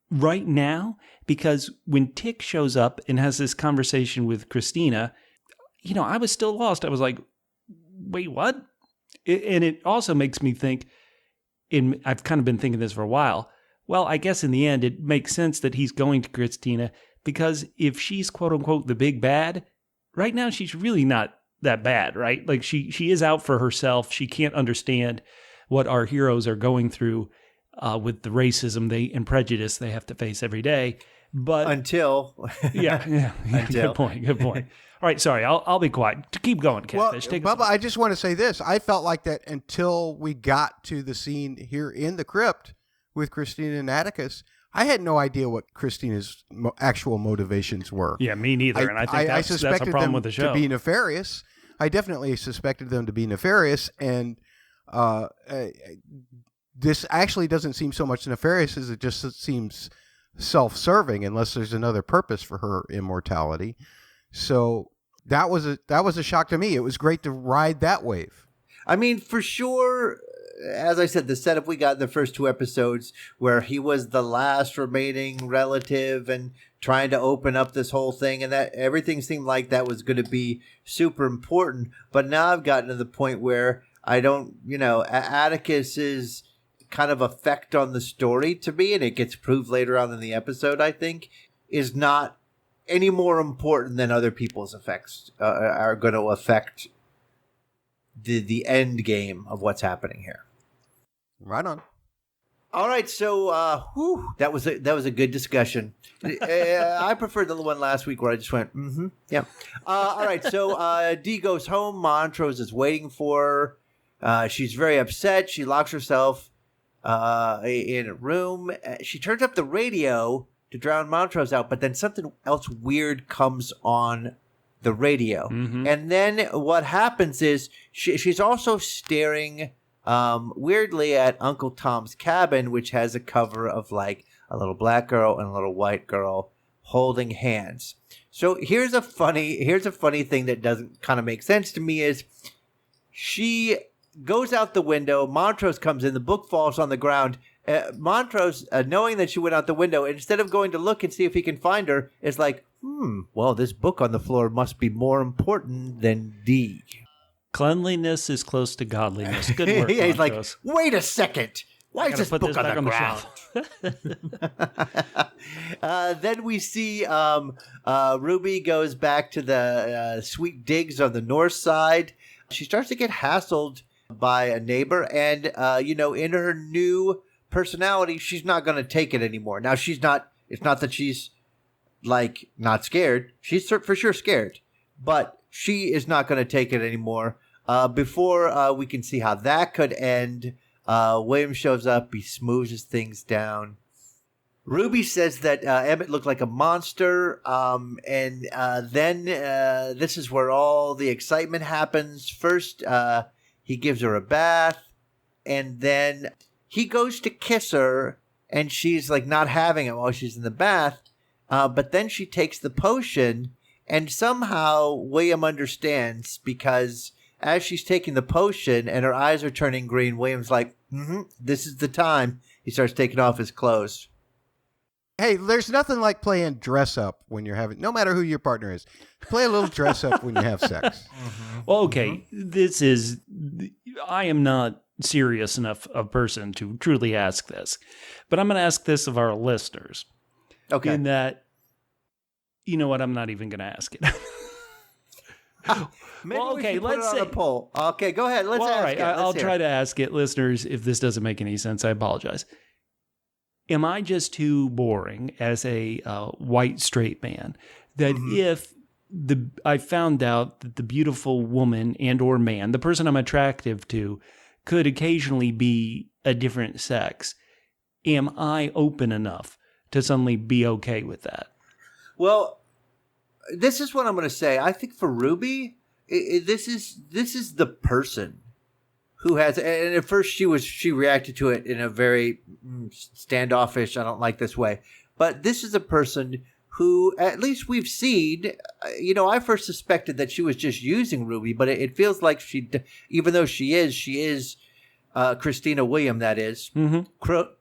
right now, because when Tick shows up and has this conversation with Christina, I was still lost. I was like, wait, what? And it also makes me think, I've kind of been thinking this for a while, well, I guess in the end, it makes sense that he's going to Christina, because if she's quote unquote the big bad, right now she's really not that bad, right? Like she is out for herself. She can't understand what our heroes are going through with the racism and prejudice they have to face every day. But until yeah, Until. Good point. All right, sorry, I'll be quiet. Keep going, Catfish. Well, Bubba, I just want to say this. I felt like that until we got to the scene here in the crypt with Christina and Atticus. I had no idea what Christina's actual motivations were. Yeah, me neither. And I think that's a problem with the show. To be nefarious. I definitely suspected them to be nefarious, and this actually doesn't seem so much nefarious as it just seems self-serving, unless there's another purpose for her immortality. So that was a shock to me. It was great to ride that wave. I mean, for sure, as I said, the setup we got in the first 2 episodes, where he was the last remaining relative and trying to open up this whole thing, and that everything seemed like that was going to be super important. But now I've gotten to the point where I don't, Atticus's kind of effect on the story to me, and it gets proved later on in the episode, I think, is not any more important than other people's effects are going to affect the end game of what's happening here. Right on. All right, so that was a good discussion. I preferred the one last week where I just went, yeah. All right, so Dee goes home. Montrose is waiting for her. She's very upset. She locks herself in a room. She turns up the radio to drown Montrose out, but then something else weird comes on the radio. Mm-hmm. And then what happens is she's also staring weirdly at Uncle Tom's cabin, which has a cover of like a little black girl and a little white girl holding hands. So here's a funny thing that doesn't kind of make sense to me is she goes out the window. Montrose comes in. The book falls on the ground. Montrose, knowing that she went out the window, instead of going to look and see if he can find her, is like, well, this book on the floor must be more important than Dee. Cleanliness is close to godliness. Good work, yeah, he's Montrose. like, wait a second. Why is this book on the ground? Then we see Ruby goes back to the sweet digs on the north side. She starts to get hassled by a neighbor, and in her new personality, she's not going to take it anymore. Now it's not that she's like not scared. She's for sure scared, but she is not going to take it anymore. Before we can see how that could end, William shows up. He smoothes things down. Ruby says that Emmett looked like a monster, and then this is where all the excitement happens. First, he gives her a bath, and then he goes to kiss her, and she's like not having it while she's in the bath. But then she takes the potion, and somehow William understands, because as she's taking the potion and her eyes are turning green, William's like, this is the time. He starts taking off his clothes. Hey, there's nothing like playing dress up when you're having, no matter who your partner is, play a little dress up when you have sex. Well, okay, I am not serious enough a person to truly ask this, but I'm going to ask this of our listeners. Okay. In that, you know what, I'm not even going to ask it. Maybe well, okay, let's say a poll. Okay, go ahead. Let's ask all right, it. I'll try to ask it, listeners. If this doesn't make any sense, I apologize. am I just too boring as a white straight man that if I found out that the beautiful woman and or man, the person I'm attractive to, could occasionally be a different sex, am I open enough to suddenly be okay with that? Well, this is what I'm going to say. I think for Ruby, this is the person who has. And at first, she reacted to it in a very standoffish, I don't like this way. But this is a person who, at least we've seen. I first suspected that she was just using Ruby, but it feels like even though she is Christina William, that is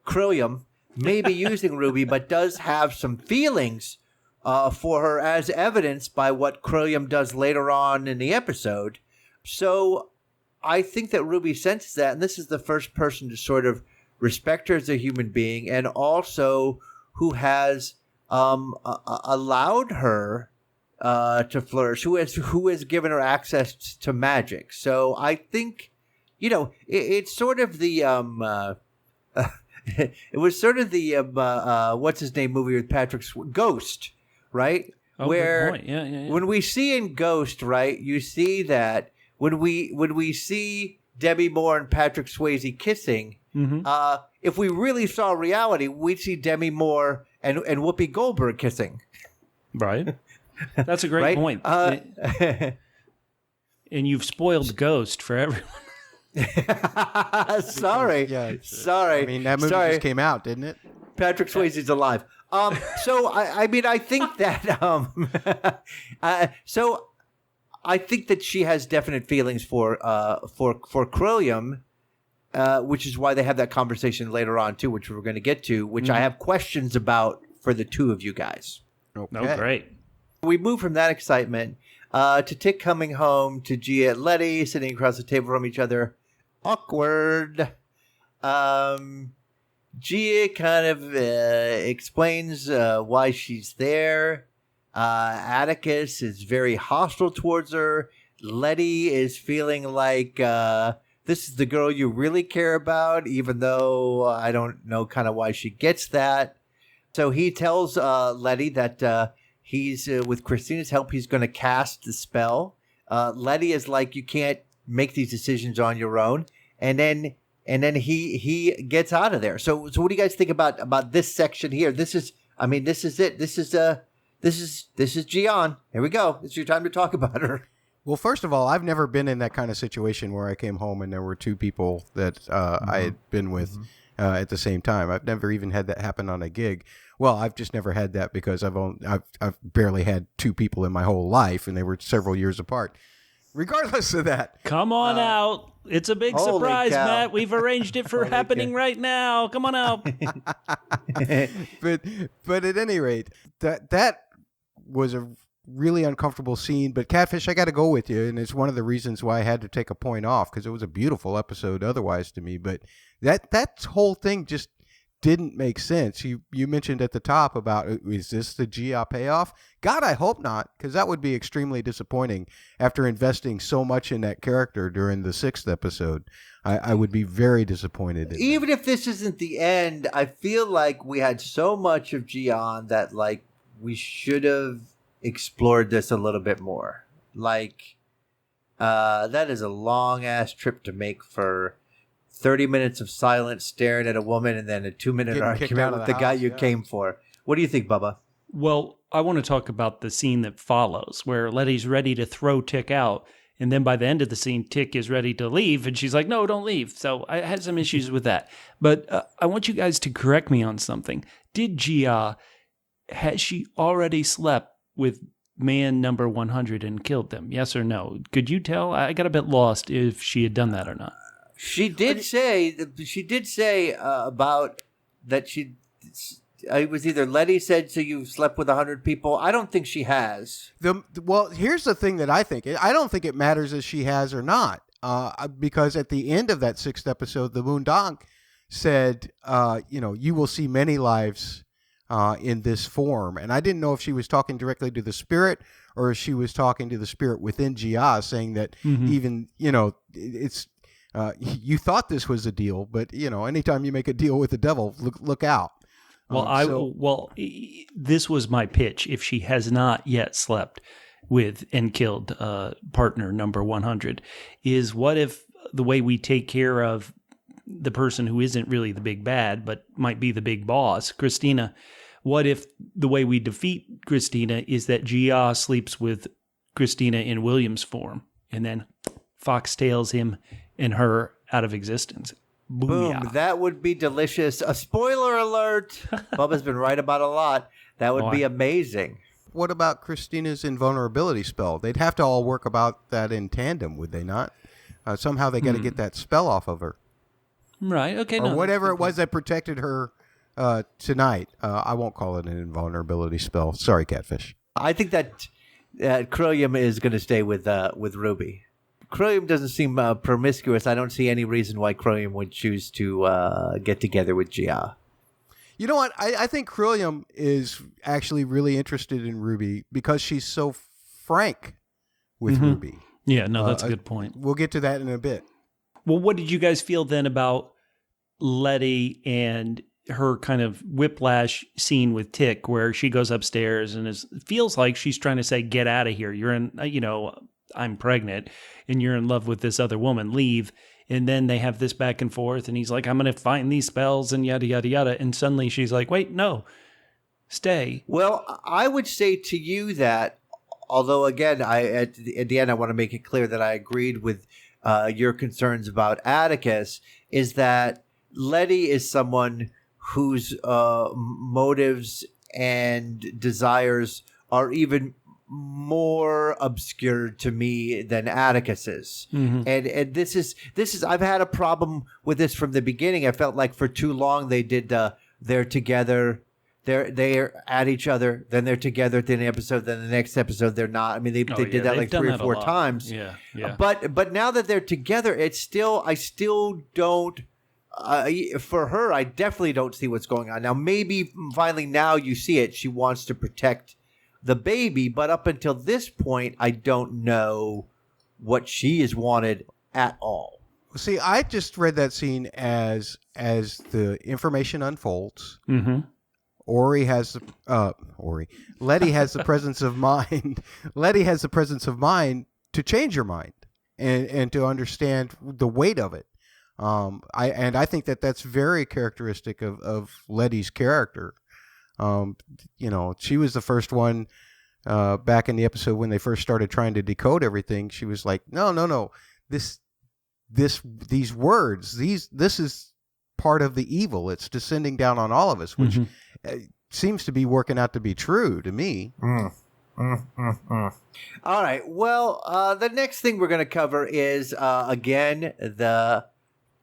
Crillium, maybe using Ruby, but does have some feelings for her, as evidenced by what Crillium does later on in the episode. So I think that Ruby senses that, and this is the first person to sort of respect her as a human being, and also who has allowed her to flourish, who has given her access to magic. So I think, it's sort of the it was sort of the what's his name movie with Patrick Ghost, right? Oh, where good point. Yeah. when we see in Ghost, right, you see that when we see Demi Moore and Patrick Swayze kissing, if we really saw reality, we'd see Demi Moore and Whoopi Goldberg kissing. Right. That's a great Right? point. And you've spoiled Ghost for everyone. Sorry. Yeah, Sorry. I mean, that movie Sorry. just came out, didn't it? Patrick Swayze's alive. So I mean, I think that so I think that she has definite feelings for Crillium, which is why they have that conversation later on too, which we're going to get to, which I have questions about for the two of you guys. Okay. Oh, great. We move from that excitement to Tick coming home to Gia and Letty sitting across the table from each other. Awkward. Gia kind of explains why she's there. Atticus is very hostile towards her. Letty is feeling like this is the girl you really care about, even though I don't know kind of why she gets that. So he tells Letty that he's, with Christina's help, he's going to cast the spell. Letty is like, you can't make these decisions on your own. And then he gets out of there. So what do you guys think about this section here? This is it. This is Gian. Here we go. It's your time to talk about her. Well, first of all, I've never been in that kind of situation where I came home and there were two people that I had been with at the same time. I've never even had that happen on a gig. Well, I've just never had that because I've barely had two people in my whole life, and they were several years apart. Regardless of that, Come on out. It's a big holy surprise, cow. Matt. We've arranged it for happening right now. Come on out. but at any rate, that was a really uncomfortable scene. But Catfish, I got to go with you, and it's one of the reasons why I had to take a point off, because it was a beautiful episode otherwise to me. But that whole thing just didn't make sense. You mentioned at the top about, is this the Gia payoff? God, I hope not, because that would be extremely disappointing after investing so much in that character during the 6th episode. I would be very disappointed. Even if this isn't the end, I feel like we had so much of Gian that like we should have explored this a little bit more. Like that is a long ass trip to make for 30 minutes of silence staring at a woman and then a 2-minute Getting kicked argument out of with the the guy house, you yeah. came for. What do you think, Bubba? Well, I want to talk about the scene that follows, where Letty's ready to throw Tick out. And then by the end of the scene, Tick is ready to leave. And she's like, no, don't leave. So I had some issues with that. But I want you guys to correct me on something. Did Gia, has she already slept with man number 100 and killed them? Yes or no? Could you tell? I got a bit lost if she had done that or not. She did say about that she. It was either Letty said, so you've slept with 100 people. I don't think she has. Well, here's the thing that I think. I don't think it matters if she has or not, because at the end of that 6th episode, the Moondonk said, you will see many lives in this form. And I didn't know if she was talking directly to the spirit or if she was talking to the spirit within Gia, saying that even, it's... you thought this was a deal, but anytime you make a deal with the devil, look out. This was my pitch. If she has not yet slept with and killed partner number 100, is what if the way we take care of the person who isn't really the big bad, but might be the big boss, Christina, what if the way we defeat Christina is that Gia sleeps with Christina in William's form, and then foxtails him and her out of existence? Booyah. Boom. That would be delicious. A spoiler alert. Bubba's been right about a lot. That would be amazing. What about Christina's invulnerability spell? They'd have to all work about that in tandem, would they not? Somehow they got to get that spell off of her. Right. Okay. Or whatever it was that protected her tonight. I won't call it an invulnerability spell. Sorry, Catfish. I think that Crilium is going to stay with Ruby. Crilium doesn't seem promiscuous. I don't see any reason why Crilium would choose to get together with Gia. You know what? I think Crilium is actually really interested in Ruby because she's so frank with Ruby. Yeah, no, that's a good point. We'll get to that in a bit. Well, what did you guys feel then about Letty and her kind of whiplash scene with Tick, where she goes upstairs and feels like she's trying to say, "Get out of here! You're in, I'm pregnant, and you're in love with this other woman. Leave." And then they have this back and forth, and he's like, "I'm going to find these spells," and yada yada yada. And suddenly she's like, "Wait, no, stay." Well, I would say to you that, although again, at the end, I want to make it clear that I agreed with your concerns about Atticus, is that Letty is someone whose motives and desires are even more obscure to me than Atticus's. And this is I've had a problem with this from the beginning. I felt like for too long they did they're together, they're at each other, then they're together at the end of the episode, then the next episode they're not. I mean they did that like 3 or 4 times. Yeah. But now that they're together, I still don't. For her, I definitely don't see what's going on. Now, maybe finally now you see it. She wants to protect the baby, but up until this point, I don't know what she has wanted at all. See, I just read that scene as the information unfolds. Letty has the presence of mind. Letty has the presence of mind to change your mind and to understand the weight of it. I think that's very characteristic of Letty's character. She was the first one back in the episode when they first started trying to decode everything. She was like, no, these words, this is part of the evil. It's descending down on all of us, which seems to be working out to be true to me. All right. Well, the next thing we're going to cover is again the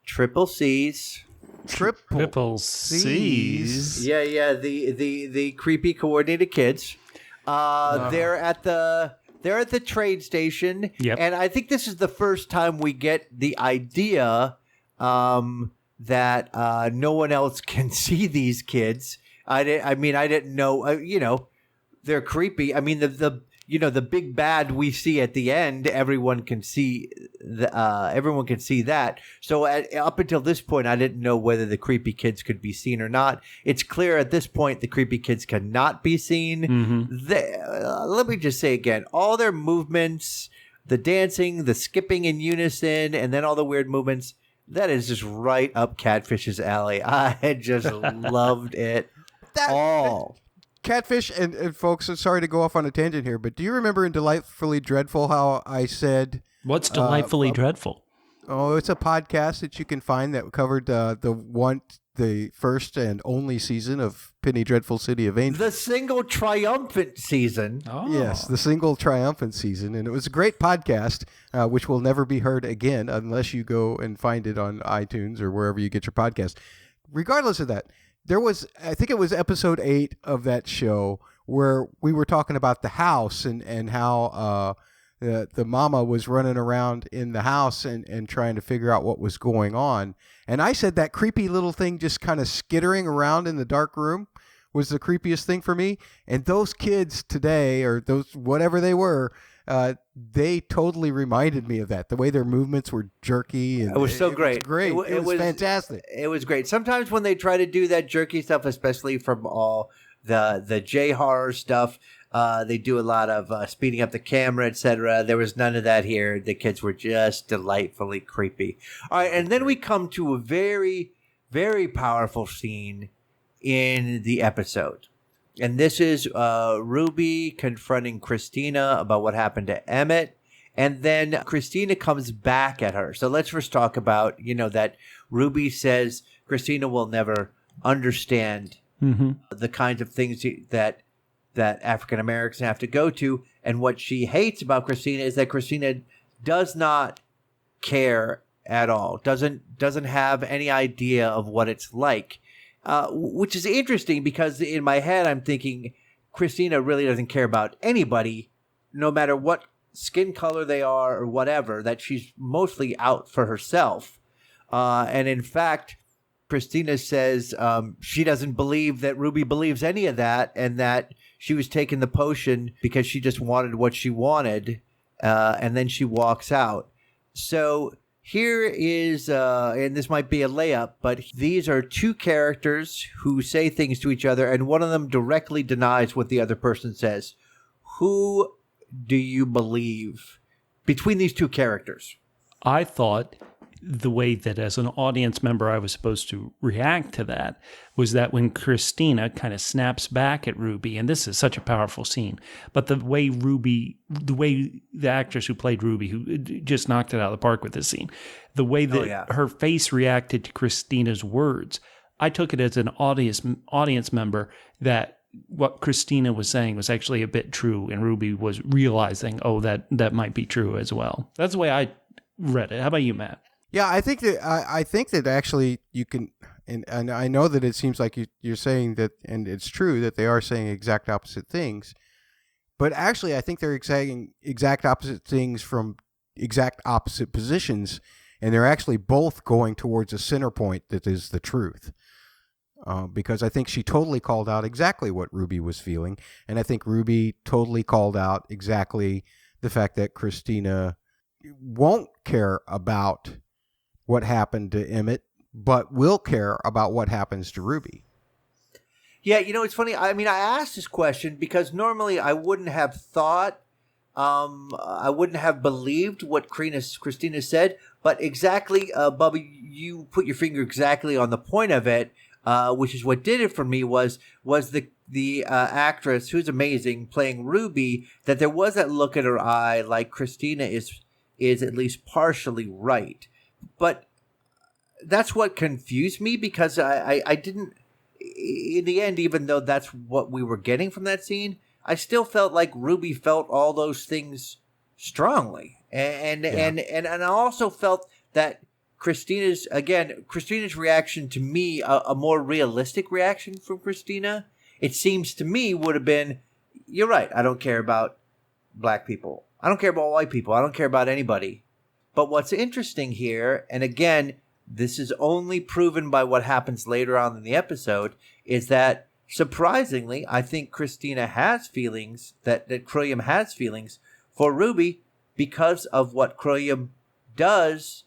Triple C's. Triple C's. Yeah. The creepy coordinated kids. They're at the train station. Yep. And I think this is the first time we get the idea that no one else can see these kids. I didn't know. They're creepy. I mean, the big bad we see at the end, everyone can see that. So up until this point, I didn't know whether the creepy kids could be seen or not. It's clear at this point the creepy kids cannot be seen. Let me just say again, all their movements, the dancing, the skipping in unison, and then all the weird movements, that is just right up Catfish's alley. I just loved it all. Catfish and folks, sorry to go off on a tangent here, but do you remember in Delightfully Dreadful how I said... What's Delightfully Dreadful? Oh, it's a podcast that you can find that covered the first and only season of Penny Dreadful City of Angels. The single triumphant season. Oh. Yes, the single triumphant season. And it was a great podcast, which will never be heard again unless you go and find it on iTunes or wherever you get your podcast. Regardless of that, there was, I think it was episode 8 of that show where we were talking about the house and how the mama was running around in the house and trying to figure out what was going on. And I said that creepy little thing just kind of skittering around in the dark room was the creepiest thing for me. And those kids today, or those whatever they were, they totally reminded me of that. The way their movements were jerky. And It was so great. It was great. It was fantastic. It was great. Sometimes when they try to do that jerky stuff, especially from all the J horror stuff, they do a lot of speeding up the camera, etc. There was none of that here. The kids were just delightfully creepy. All right, and then we come to a very, very powerful scene in the episode. And this is Ruby confronting Christina about what happened to Emmett. And then Christina comes back at her. So let's first talk about, that Ruby says Christina will never understand the kinds of things that African Americans have to go to. And what she hates about Christina is that Christina does not care at all, doesn't have any idea of what it's like. Which is interesting because in my head, I'm thinking Christina really doesn't care about anybody, no matter what skin color they are or whatever, that she's mostly out for herself. And in fact, Christina says she doesn't believe that Ruby believes any of that and that she was taking the potion because she just wanted what she wanted. And then she walks out. So here is, and this might be a layup, but these are two characters who say things to each other, and one of them directly denies what the other person says. Who do you believe between these two characters? I thought the way that as an audience member I was supposed to react to that was that when Christina kind of snaps back at Ruby, and this is such a powerful scene, but the way the actress who played Ruby, who just knocked it out of the park with this scene, the way that her face reacted to Christina's words, I took it as an audience member that what Christina was saying was actually a bit true, and Ruby was realizing, that might be true as well. That's the way I read it. How about you, Matt? Yeah, I think that actually you can, and I know that it seems like you're saying that, and it's true that they are saying exact opposite things, but actually I think they're saying exact opposite things from exact opposite positions, and they're actually both going towards a center point that is the truth. Because I think she totally called out exactly what Ruby was feeling, and I think Ruby totally called out exactly the fact that Christina won't care about what happened to Emmett, but will care about what happens to Ruby. Yeah, it's funny. I mean, I asked this question because normally I wouldn't have thought, I wouldn't have believed what Christina said, but exactly, Bubba, you put your finger exactly on the point of it, which is what did it for me was the actress, who's amazing, playing Ruby, that there was that look in her eye like Christina is at least partially right. But that's what confused me because I didn't, in the end, even though that's what we were getting from that scene, I still felt like Ruby felt all those things strongly. And I also felt that Christina's reaction to me, a more realistic reaction from Christina, it seems to me would have been, you're right, I don't care about black people. I don't care about white people. I don't care about anybody. But what's interesting here, and again, this is only proven by what happens later on in the episode, is that surprisingly, I think Christina has feelings, that Crulliam has feelings for Ruby because of what Crulliam does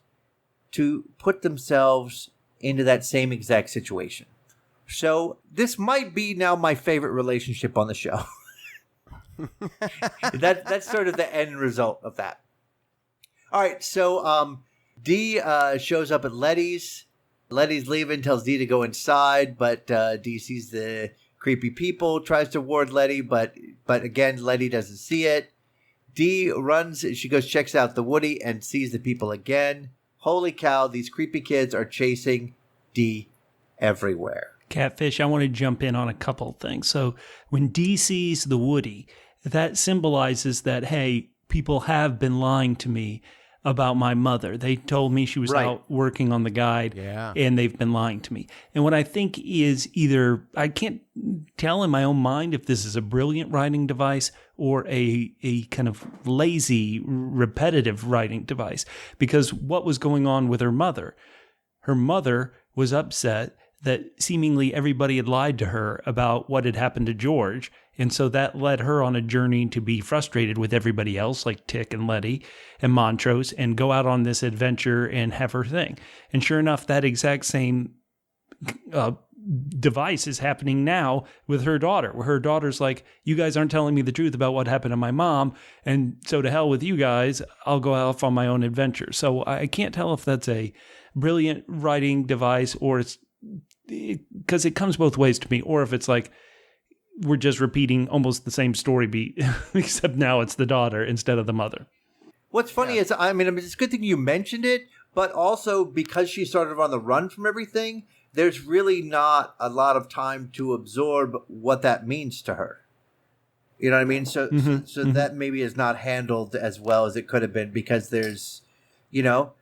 to put themselves into that same exact situation. So this might be now my favorite relationship on the show. That's sort of the end result of that. All right, so Dee shows up at Letty's. Letty's leaving, tells Dee to go inside, but Dee sees the creepy people, tries to ward Letty, but again, Letty doesn't see it. Dee runs, she goes, checks out the Woody and sees the people again. Holy cow, these creepy kids are chasing Dee everywhere. Catfish, I want to jump in on a couple of things. So when Dee sees the Woody, that symbolizes that, hey, people have been lying to me about my mother. They told me she was out working on the guide, and they've been lying to me. And what I think is either, I can't tell in my own mind if this is a brilliant writing device or a kind of lazy, repetitive writing device. Because what was going on with her mother? Her mother was upset that seemingly everybody had lied to her about what had happened to George, And so that led her on a journey to be frustrated with everybody else, like Tick and Letty and Montrose, and go out on this adventure and have her thing. And sure enough, that exact same device is happening now with her daughter, where her daughter's like, you guys aren't telling me the truth about what happened to my mom, and so to hell with you guys, I'll go off on my own adventure. So I can't tell if that's a brilliant writing device or it's because it comes both ways to me, or if it's like we're just repeating almost the same story beat, except now it's the daughter instead of the mother. What's funny is, I mean, it's a good thing you mentioned it, but also because she's sort of on the run from everything, there's really not a lot of time to absorb what that means to her. You know what I mean? So that maybe is not handled as well as it could have been because there's,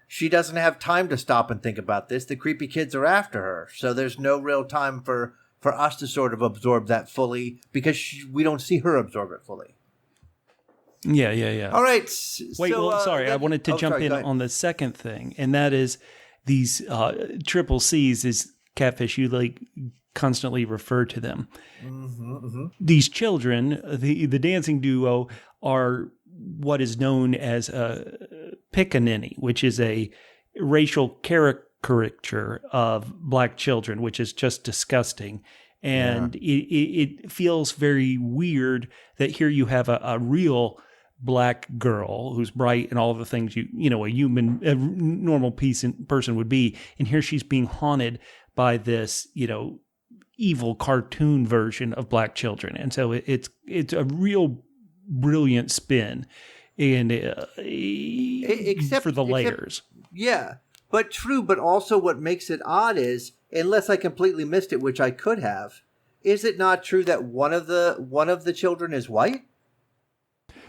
she doesn't have time to stop and think about this. The creepy kids are after her. So there's no real time for us to sort of absorb that fully because we don't see her absorb it fully. Yeah. All right. Wait, sorry. I wanted to jump in on on the second thing, and that is these triple C's is catfish. You like constantly refer to them. These children, the dancing duo, are what is known as a pickaninny, which is a racial caricature of black children, which is just disgusting. And it feels very weird that here you have a real black girl who's bright and all of the things a normal person would be, and here she's being haunted by this evil cartoon version of black children. And so it's a real brilliant spin, and except for the layers. Yeah, but true. But also, what makes it odd is, unless I completely missed it, which I could have, is it not true that one of the children is white?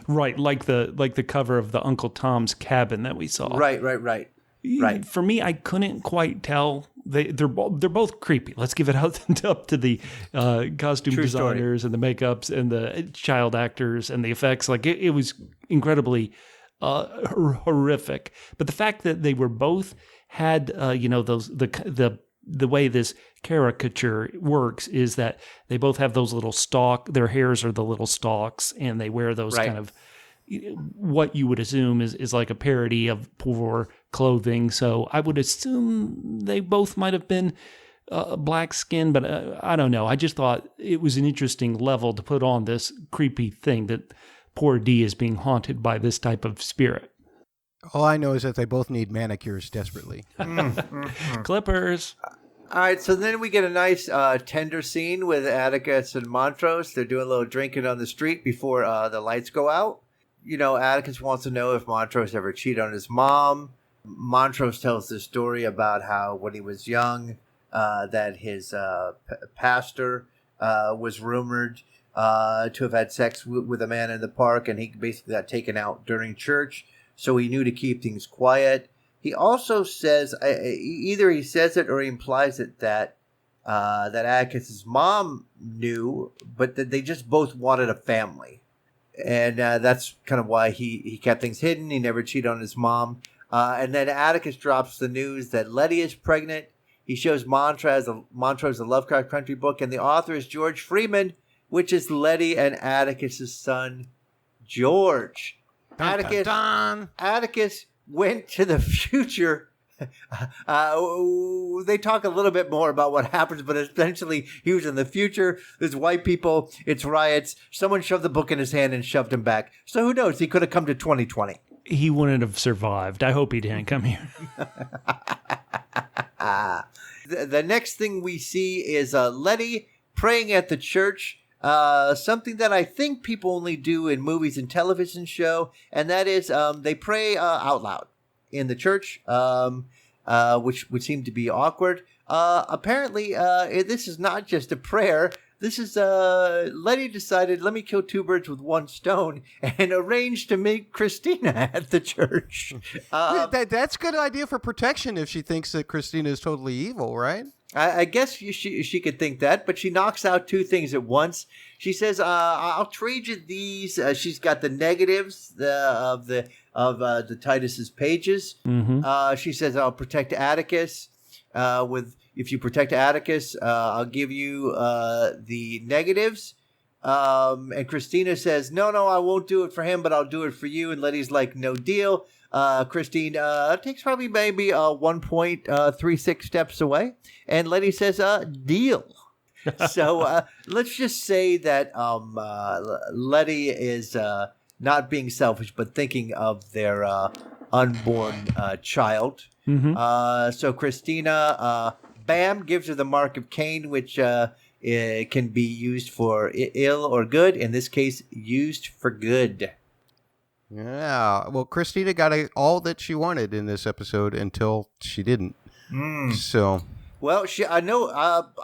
Right, like the cover of the Uncle Tom's Cabin that we saw. Right. For me, I couldn't quite tell. They're both creepy. Let's give it up to the costume True designers story. and the makeups and the child actors and the effects. Like it was incredibly horrific. But the fact that they were both had those the way this caricature works is that they both have those little their hairs are the little stalks, and they wear those kind of what you would assume is like a parody of poor clothing. So I would assume they both might have been black skin, but I don't know. I just thought it was an interesting level to put on this creepy thing that poor Dee is being haunted by this type of spirit. All I know is that they both need manicures desperately. Clippers. All right, so then we get a nice tender scene with Atticus and Montrose. They're doing a little drinking on the street before the lights go out. Atticus wants to know if Montrose ever cheated on his mom. Montrose tells this story about how when he was young, that his pastor was rumored to have had sex with a man in the park, and he basically got taken out during church, so he knew to keep things quiet. He also says, either he says it or he implies it, that Atticus's mom knew, but that they just both wanted a family. And that's kind of why he kept things hidden. He never cheated on his mom. And then Atticus drops the news that Letty is pregnant. He shows Montrose a Lovecraft Country book, and the author is George Freeman, which is Letty and Atticus's son, George. Dun, dun, dun. Atticus went to the future. They talk a little bit more about what happens, but essentially he was in the future. There's white people. It's riots. Someone shoved the book in his hand and shoved him back. So who knows? He could have come to 2020. He wouldn't have survived. I hope he didn't come here. The next thing we see is Letty praying at the church. Something that I think people only do in movies and television show, and that is they pray out loud in the church, which would seem to be awkward. Apparently, this is not just a prayer. This is Letty decided, let me kill two birds with one stone, and arranged to meet Christina at the church. That's a good idea for protection if she thinks that Christina is totally evil, right? I guess she could think that, but she knocks out two things at once. She says, "I'll trade you these." She's got the negatives of the Titus's pages. Mm-hmm. She says, "I'll protect Atticus. If you protect Atticus, I'll give you the negatives." And Christina says, no, I won't do it for him, but I'll do it for you. And Letty's like, no deal. Christine takes probably maybe 1.36 steps away. And Letty says, deal. So let's just say that Letty is not being selfish, but thinking of their unborn child. Mm-hmm. So Christina, bam, gives her the mark of Cain, which it can be used for ill or good. In this case, used for good. Yeah. Well, Christina got all that she wanted in this episode until she didn't. So. Well, I know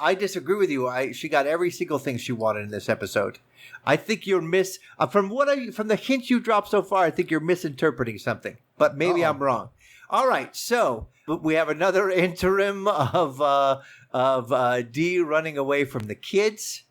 I disagree with you. She got every single thing she wanted in this episode. I think you're from the hints you dropped so far. I think you're misinterpreting something, but maybe I'm wrong. All right, so we have another interim of Dee running away from the kids,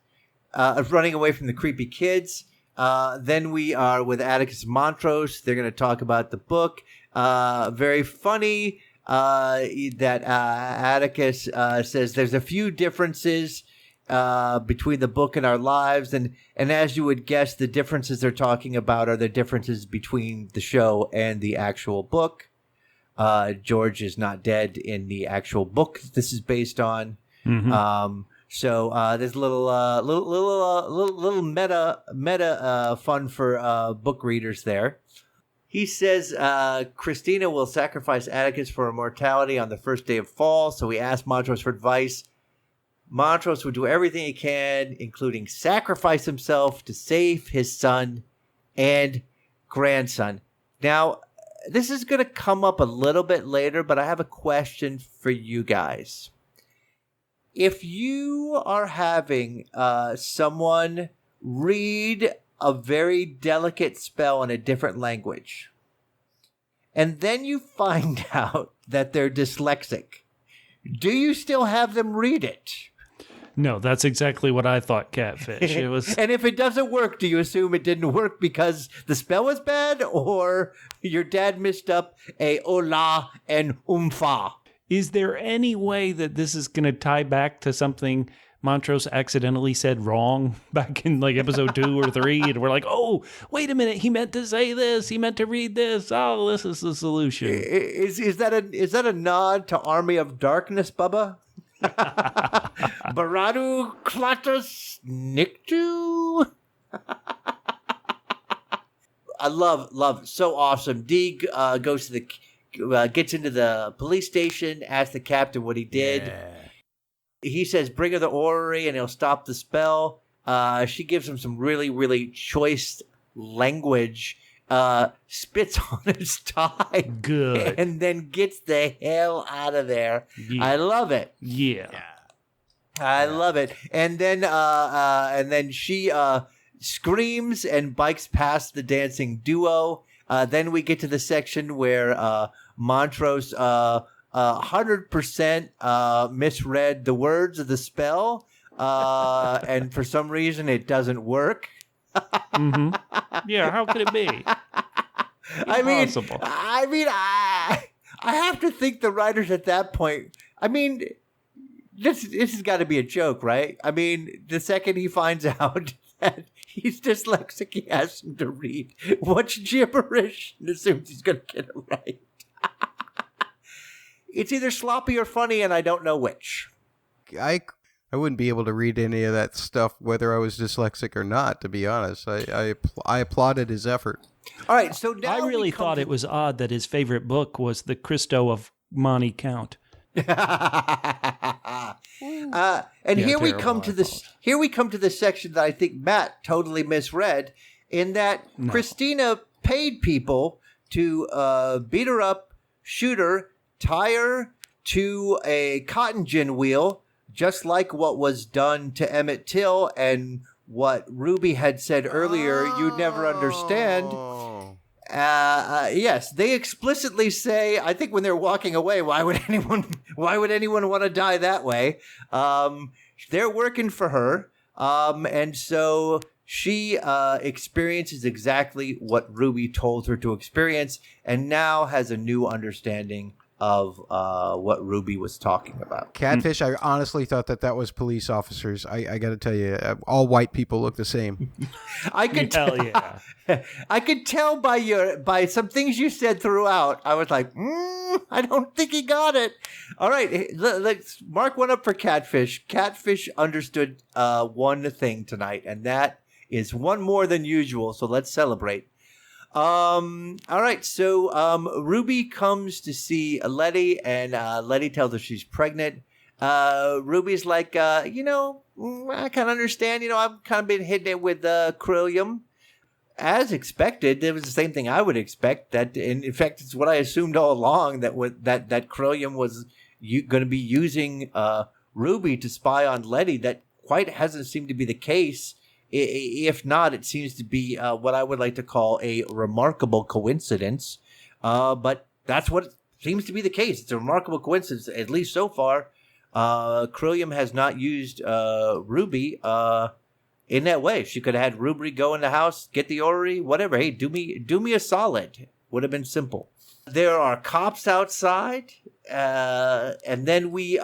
running away from the creepy kids. Then we are with Atticus and Montrose. They're going to talk about the book. Very funny that Atticus says there's a few differences between the book and our lives, and as you would guess, the differences they're talking about are the differences between the show and the actual book. George is not dead in the actual book this is based on. Mm-hmm. So there's a little meta fun for book readers there. He says Christina will sacrifice Atticus for immortality on the first day of fall, so he asks Montrose for advice. Montrose would do everything he can, including sacrifice himself to save his son and grandson. Now, this is going to come up a little bit later, but I have a question for you guys. If you are having someone read a very delicate spell in a different language, and then you find out that they're dyslexic, do you still have them read it? No, that's exactly what I thought, Catfish. It was. And if it doesn't work, do you assume it didn't work because the spell was bad, or your dad missed up a hola and umfa? Is there any way that this is going to tie back to something Montrose accidentally said wrong back in like episode 2 or 3? And we're like, oh, wait a minute. He meant to say this. He meant to read this. Oh, this is the solution. Is that a nod to Army of Darkness, Bubba? Baradu Klatus Niktu. I love so awesome. Dee goes to gets into the police station, asks the captain what he did. Yeah. He says, "Bring her the orrery, and he'll stop the spell." She gives him some really, really choice language. Spits on his tie. Good. And then gets the hell out of there. Yeah. I love it. Yeah. I love it. And then she screams and bikes past the dancing duo. Then we get to the section where Montrose 100% misread the words of the spell. And for some reason it doesn't work. Mm-hmm. Yeah, how could it be? Impossible. I have to think the writers at that point. I mean, this has got to be a joke, right? I mean, the second he finds out that he's dyslexic, he asks him to read what's gibberish and assumes he's going to get it right. It's either sloppy or funny, and I don't know which. I wouldn't be able to read any of that stuff, whether I was dyslexic or not, to be honest. I applauded his effort. All right, so now I really thought it was odd that his favorite book was The Christo of Monty Count. Here we come to this section that I think Matt totally misread, in that Christina paid people to beat her up, shoot her, tie her to a cotton gin wheel, just like what was done to Emmett Till and what Ruby had said earlier, you'd never understand. Yes, they explicitly say, I think when they're walking away, why would anyone want to die that way? They're working for her. And so she experiences exactly what Ruby told her to experience, and now has a new understanding of what Ruby was talking about. Catfish, I honestly thought that was police officers. I got to tell you, all white people look the same. I could Hell yeah. I could tell by some things you said throughout. I was like, I don't think he got it. All right, let's mark one up for Catfish. Catfish understood one thing tonight, and that is one more than usual. So let's celebrate. All right, so Ruby comes to see Letty, and Letty tells her she's pregnant. Ruby's like, I can understand. I've kind of been hitting it with Crillium. As expected, it was the same thing I would expect. That, in fact, it's what I assumed all along, that Crillium was going to be using Ruby to spy on Letty. That quite hasn't seemed to be the case. If not, it seems to be what I would like to call a remarkable coincidence. But that's what seems to be the case. It's a remarkable coincidence, at least so far. Crillium has not used Ruby in that way. She could have had Ruby go in the house, get the orrery, whatever. Hey, do me a solid. Would have been simple. There are cops outside, and then we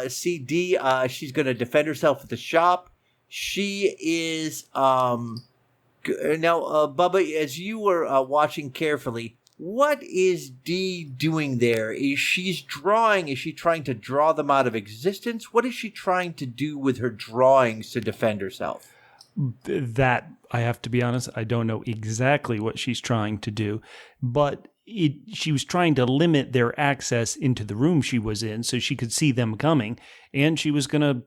see Dee. She's going to defend herself at the shop. She is now, Bubba, as you were watching carefully, what is Dee doing there? Is she trying to draw them out of existence? What is she trying to do with her drawings to defend herself? That, I have to be honest, I don't know exactly what she's trying to do, but she was trying to limit their access into the room she was in so she could see them coming, and she was going to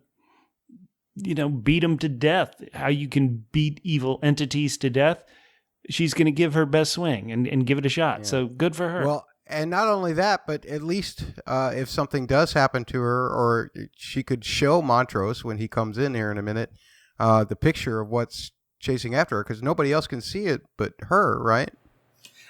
beat them to death. How you can beat evil entities to death. She's going to give her best swing and give it a shot. Yeah. So good for her. Well, and not only that, but at least if something does happen to her, or she could show Montrose when he comes in here in a minute, the picture of what's chasing after her, because nobody else can see it but her, right?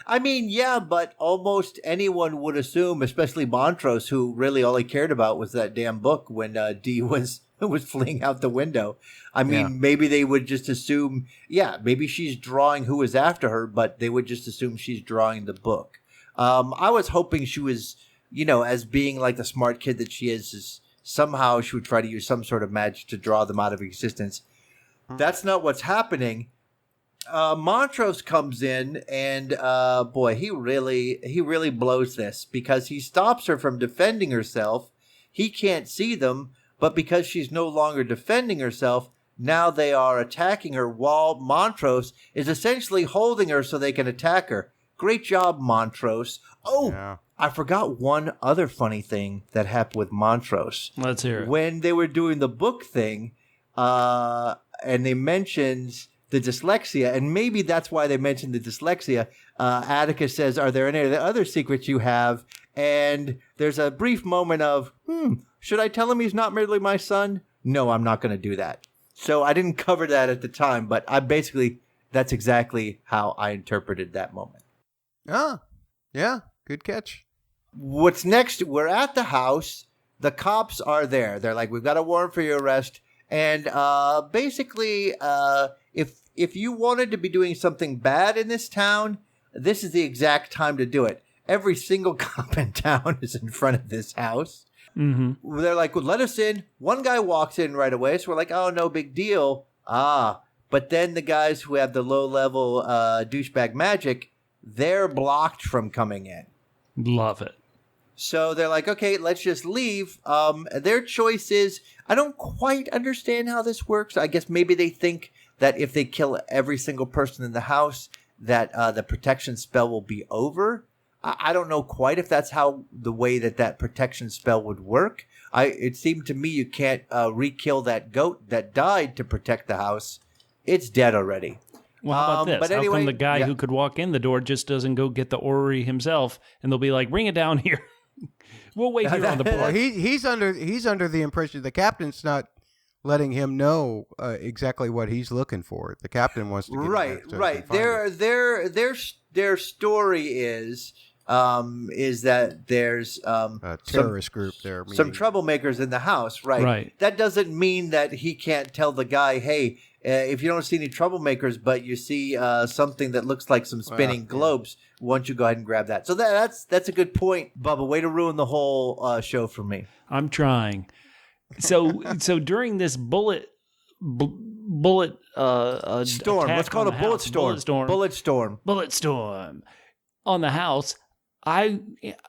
I mean, yeah, but almost anyone would assume, especially Montrose, who really all he cared about was that damn book when Dee was fleeing out the window. I mean, maybe they would just assume, maybe she's drawing who is after her, but they would just assume she's drawing the book. I was hoping she was, as being like the smart kid that she is somehow she would try to use some sort of magic to draw them out of existence. That's not what's happening. Montrose comes in, and boy, he really blows this, because he stops her from defending herself. He can't see them, but because she's no longer defending herself, now they are attacking her, while Montrose is essentially holding her so they can attack her. Great job, Montrose. Oh, yeah. I forgot one other funny thing that happened with Montrose. Let's hear it. When they were doing the book thing, and they mentioned the dyslexia, and maybe that's why they mentioned the dyslexia, Atticus says, are there any other secrets you have? And there's a brief moment of, should I tell him he's not merely my son? No, I'm not going to do that. So I didn't cover that at the time, but that's exactly how I interpreted that moment. Ah, yeah, good catch. What's next? We're at the house. The cops are there. They're like, we've got a warrant for your arrest. And basically, if you wanted to be doing something bad in this town, this is the exact time to do it. Every single cop in town is in front of this house. Mm-hmm. They're like, well, let us in. One guy walks in right away, so we're like, oh, no big deal. But then the guys who have the low-level douchebag magic, they're blocked from coming in. Love it. So they're like, okay, let's just leave. Their choice is, I don't quite understand how this works. I guess maybe they think that if they kill every single person in the house, that the protection spell will be over. I don't know quite if that's how the way that protection spell would work. It seemed to me you can't re-kill that goat that died to protect the house. It's dead already. Well, how about this? But How anyway, come the guy who could walk in the door just doesn't go get the orrery himself, and they'll be like, bring it down here. We'll wait here on the porch. Well, he's under the impression the captain's not letting him know exactly what he's looking for. The captain wants to get right. Their story is is that there's A terrorist group there. some troublemakers in the house, right? Right. That doesn't mean that he can't tell the guy, hey, if you don't see any troublemakers, but you see something that looks like some spinning globes, why don't you go ahead and grab that? So that's a good point, Bubba. Way to ruin the whole show for me. I'm trying. So during this bullet Storm. Let's call it a bullet storm. Bullet storm on the house. I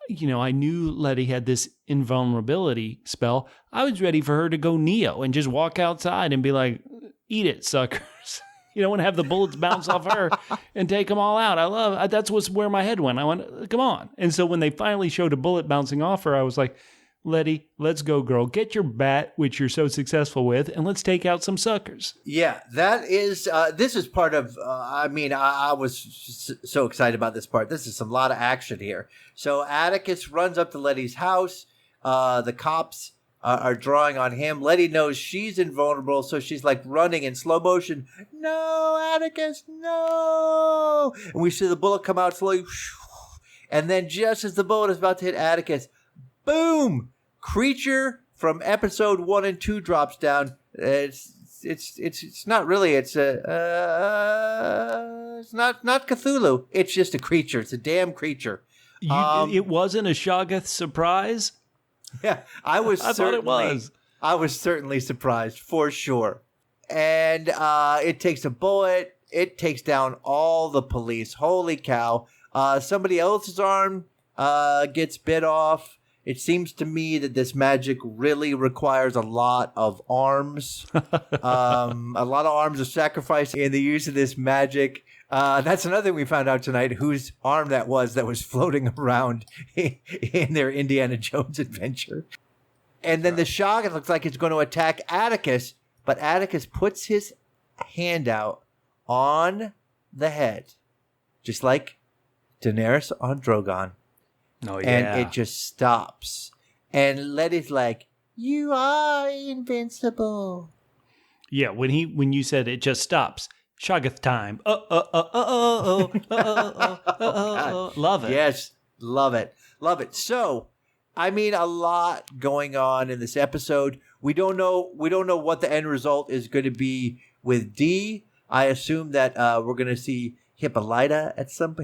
knew Letty had this invulnerability spell. I was ready for her to go Neo and just walk outside and be like, "Eat it, suckers." And have the bullets bounce off her and take them all out. That's where my head went. I went, come on. And so when they finally showed a bullet bouncing off her, I was like, Letty, let's go, girl. Get your bat, which you're so successful with, and let's take out some suckers. Yeah, that is, this is part of, I was so excited about this part. This is a lot of action here. So Atticus runs up to Letty's house. The cops are drawing on him. Letty knows she's invulnerable, so she's like running in slow motion. No, Atticus, no! And we see the bullet come out slowly. And then just as the bullet is about to hit Atticus, boom! Creature from episode 1 and 2 drops down. It's not really. It's not Cthulhu. It's just a creature. It's a damn creature. It wasn't a Shoggoth surprise. Yeah, I thought it was. I was certainly surprised for sure. And it takes a bullet. It takes down all the police. Holy cow! Somebody else's arm gets bit off. It seems to me that this magic really requires a lot of arms. A lot of arms are sacrificed in the use of this magic. That's another thing we found out tonight, whose arm that was floating around in their Indiana Jones adventure. And then the Shoggoth looks like it's going to attack Atticus, but Atticus puts his hand out on the head, just like Daenerys on Drogon. Oh, yeah. And it just stops. And Letty's like, "You are invincible." Yeah, when you said it just stops. Shoggoth time. Love it. Yes, love it. Love it. So, a lot going on in this episode. We don't know what the end result is going to be with D. I assume that we're going to see Hippolyta at some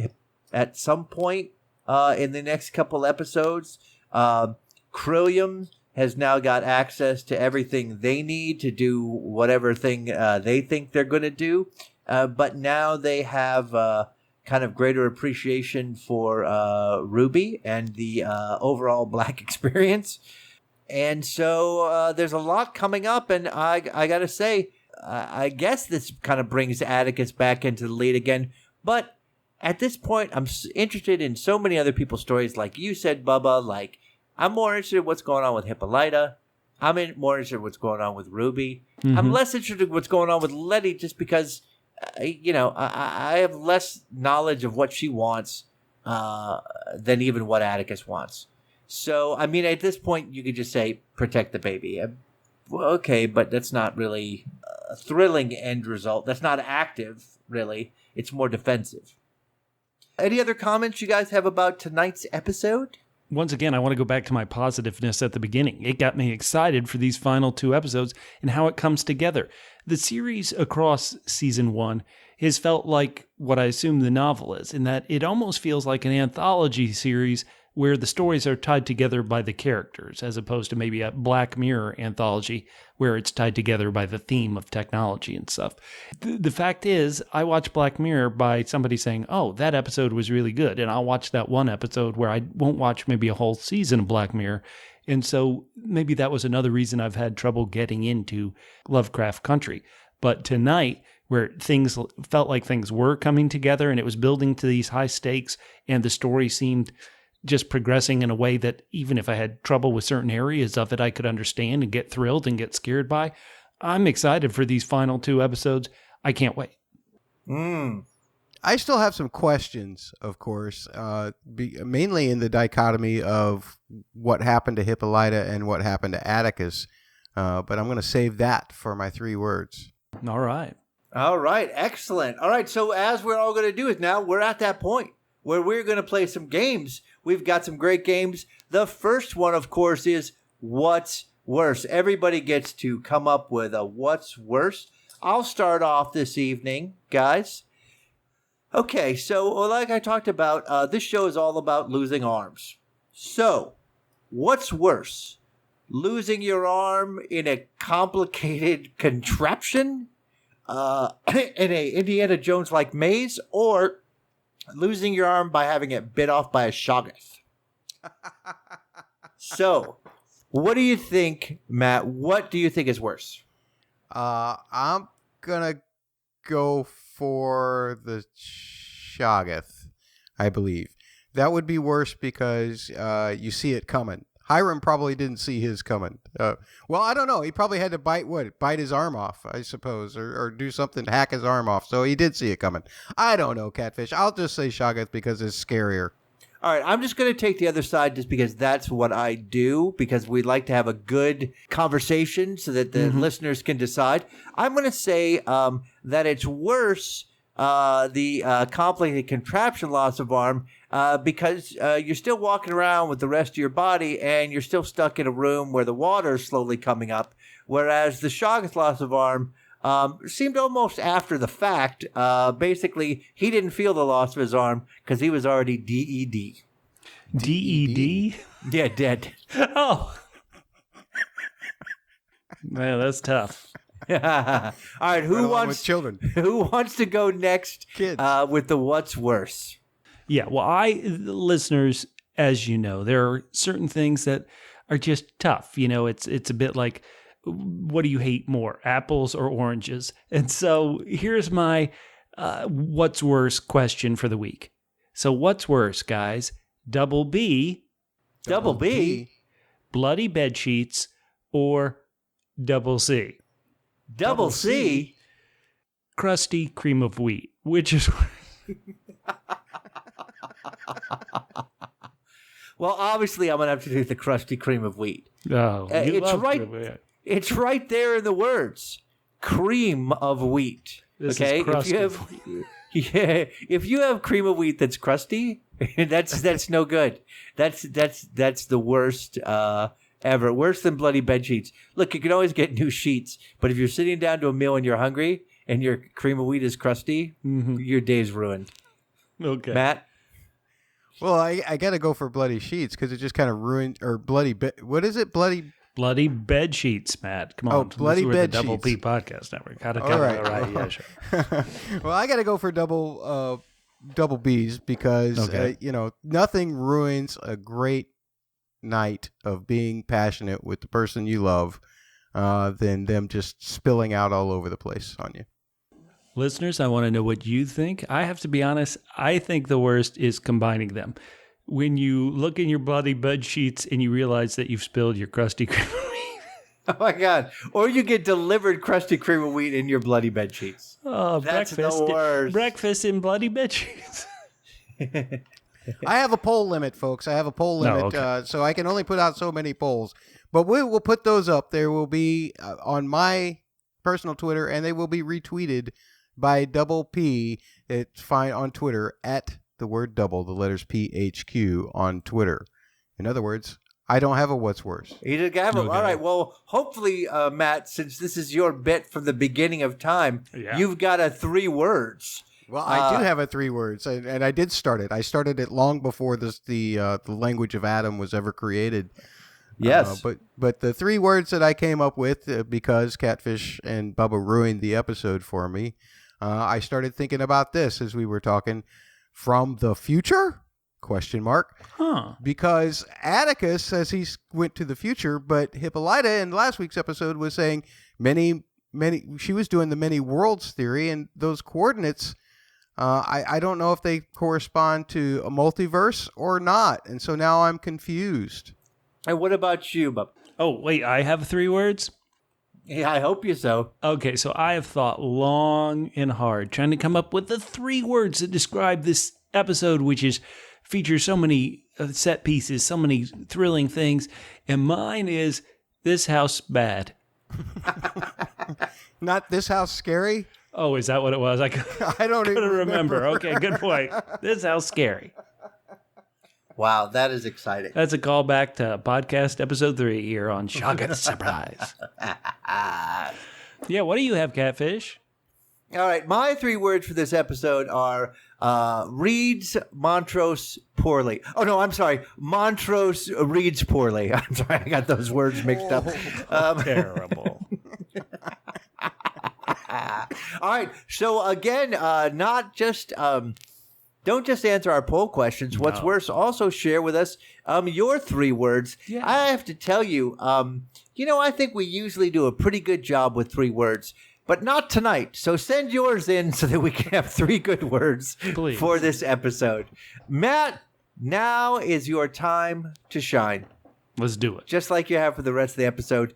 point in the next couple episodes. Krillium has now got access to everything they need to do whatever thing they think they're going to do. But now they have kind of greater appreciation for Ruby and the overall Black experience. And so there's a lot coming up. And I got to say, I guess this kind of brings Atticus back into the lead again. But at this point, I'm interested in so many other people's stories. Like you said, Bubba, like I'm more interested in what's going on with Hippolyta. I'm more interested in what's going on with Ruby. Mm-hmm. I'm less interested in what's going on with Letty just because, I have less knowledge of what she wants than even what Atticus wants. So, at this point, you could just say, protect the baby. Well, okay, but that's not really a thrilling end result. That's not active, really. It's more defensive. Any other comments you guys have about tonight's episode? Once again, I want to go back to my positiveness at the beginning. It got me excited for these final 2 episodes and how it comes together. The series across season 1 has felt like what I assume the novel is, in that it almost feels like an anthology series where the stories are tied together by the characters, as opposed to maybe a Black Mirror anthology where it's tied together by the theme of technology and stuff. The fact is, I watch Black Mirror by somebody saying, oh, that episode was really good, and I'll watch that one episode where I won't watch maybe a whole season of Black Mirror. And so maybe that was another reason I've had trouble getting into Lovecraft Country. But tonight, where things felt like things were coming together and it was building to these high stakes and the story seemed just progressing in a way that even if I had trouble with certain areas of it, I could understand and get thrilled and get scared by. I'm excited for these final 2 episodes. I can't wait. I still have some questions, of course, mainly in the dichotomy of what happened to Hippolyta and what happened to Atticus. But I'm going to save that for my 3 words. All right. Excellent. All right. So as we're all going to do is now we're at that point where we're going to play some games. We've got some great games. The first one, of course, is What's Worse? Everybody gets to come up with a What's Worse. I'll start off this evening, guys. Okay, so like I talked about, this show is all about losing arms. So, what's worse? Losing your arm in a complicated contraption? In a Indiana Jones-like maze? Or losing your arm by having it bit off by a Shoggoth? So, what do you think, Matt? What do you think is worse? I'm gonna go for the Shoggoth, I believe. That would be worse because you see it coming. Hiram probably didn't see his coming. Well, I don't know. He probably had to bite his arm off, I suppose, or do something to hack his arm off. So he did see it coming. I don't know, Catfish. I'll just say Shoggoth because it's scarier. All right, I'm just going to take the other side just because that's what I do, because we'd like to have a good conversation so that the listeners can decide. I'm going to say that it's worse, the complicated contraption loss of arm, because you're still walking around with the rest of your body and you're still stuck in a room where the water is slowly coming up, whereas the Shoggoth loss of arm seemed almost after the fact. Basically, he didn't feel the loss of his arm because he was already DED. DED? Yeah, dead. Oh. Man, that's tough. All right, who wants children? Who wants to go next? Kids. With the what's worse? Yeah, well, listeners, as you know, there are certain things that are just tough. You know, it's a bit like, what do you hate more, apples or oranges? And so here's my what's worse question for the week. So what's worse, guys? Double B, bloody bed sheets, or double C? Double C? Crusty cream of wheat, which is... Well, obviously, I'm going to have to do the crusty cream of wheat. Oh, it's right. It's right there in the words. Cream of wheat. This okay, is crusty. If you have cream of wheat that's crusty, that's no good. That's the worst ever. Worse than bloody bed sheets. Look, you can always get new sheets, but if you're sitting down to a meal and you're hungry and your cream of wheat is crusty, your day's ruined. Okay, Matt. Well, I got to go for bloody sheets because it just kind of ruined, or bloody what is it? Bloody bed sheets, Matt. Come on. Oh, bloody We're bed the Double sheets. P Podcast Network. All right. Yeah, sure. Well, I got to go for double B's because nothing ruins a great night of being passionate with the person you love than them just spilling out all over the place on you. Listeners, I want to know what you think. I have to be honest. I think the worst is combining them. When you look in your bloody bed sheets and you realize that you've spilled your crusty cream of wheat. Oh my God! Or you get delivered crusty cream of wheat in your bloody bed sheets. Oh, that's breakfast! the worst. Breakfast in bloody bed sheets. I have a poll limit, folks. I have a poll limit, okay. So I can only put out so many polls. But we will put those up. There will be on my personal Twitter, and they will be retweeted by Double P. It's fine on Twitter at the word double, the letters PHQ on Twitter. In other words, I don't have a what's worse. You didn't have it. All right. Well, hopefully, Matt, since this is your bit from the beginning of time, you've got a 3 words. Well, I do have a 3 words, and I did start it. I started it long before the language of Adam was ever created. Yes. But the 3 words that I came up with, because Catfish and Bubba ruined the episode for me, I started thinking about this as we were talking. From the future? ? Because Atticus says he went to the future, but Hippolyta in last week's episode was saying many, she was doing the many worlds theory, and those coordinates, I don't know if they correspond to a multiverse or not. And so now I'm confused. And what about you, Bub? Oh, wait, I have 3 words? Yeah, I hope you so. Okay, so I have thought long and hard trying to come up with the 3 words that describe this episode, which features so many set pieces, so many thrilling things, and mine is This House Bad. Not This House Scary? Oh, is that what it was? I I don't even couldn't remember. Okay, good point. This sounds scary. Wow, that is exciting. That's a callback to podcast episode 3 here on Shoggoth Surprise. Yeah, what do you have, Catfish? All right, my 3 words for this episode are reads Montrose poorly. Oh, no, I'm sorry. Montrose reads poorly. I'm sorry, I got those words mixed up. Terrible. All right, so again, not just... don't just answer our poll questions. What's worse, also share with us your 3 words. Yeah. I have to tell you, I think we usually do a pretty good job with 3 words, but not tonight. So send yours in so that we can have 3 good words Please. for this episode. Matt, now is your time to shine. Let's do it. Just like you have for the rest of the episode.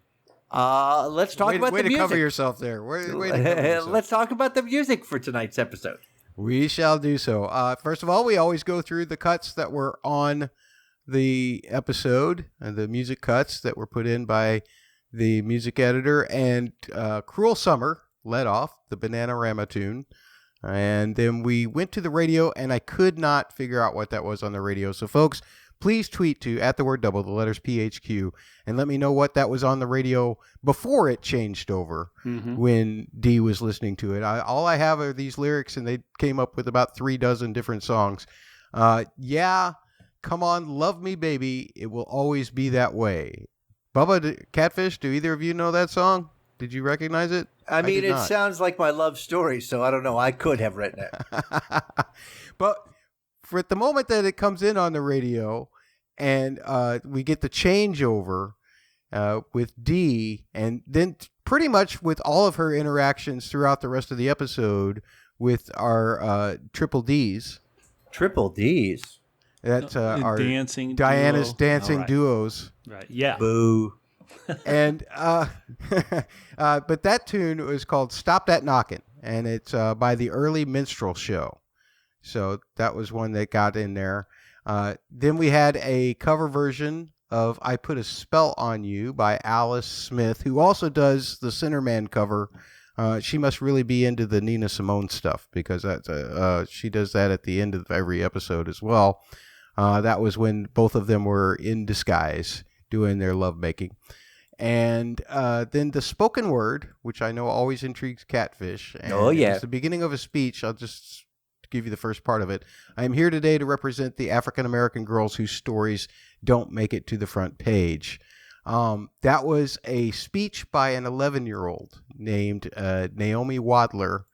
Let's talk about way the to music. cover yourself there. Way to cover yourself. Let's talk about the music for tonight's episode. We shall do so. First of all, we always go through the cuts that were on the episode, and the music cuts that were put in by the music editor. And Cruel Summer led off the Bananarama tune. And then we went to the radio, and I could not figure out what that was on the radio. So, folks, please tweet to @double, the letters PHQ, and let me know what that was on the radio before it changed over when Dee was listening to it. All I have are these lyrics, and they came up with about 3 dozen different songs. Yeah, come on, love me, baby. It will always be that way. Bubba, Catfish, do either of you know that song? Did you recognize it? I mean, did it not. sounds like my love story, so I don't know. I could have written it. But for at the moment that it comes in on the radio, and we get the changeover with Dee, and then pretty much with all of her interactions throughout the rest of the episode with our Triple D's. Triple D's. That's our dancing Diana's duo. dancing All right. duos. Right. Yeah. Boo. And but that tune was called "Stop That Knockin'," and it's by the Early Minstrel Show. So that was one that got in there. Then we had a cover version of "I Put a Spell on You" by Alice Smith, who also does the Sinnerman cover. She must really be into the Nina Simone stuff, because that's she does that at the end of every episode as well. That was when both of them were in disguise doing their lovemaking. And then the spoken word, which I know always intrigues Catfish. And Oh, yeah. It's the beginning of a speech. I'll just give you the first part of it. I am here today to represent the African-American girls whose stories don't make it to the front page. That was a speech by an 11-year-old named Naomi Wadler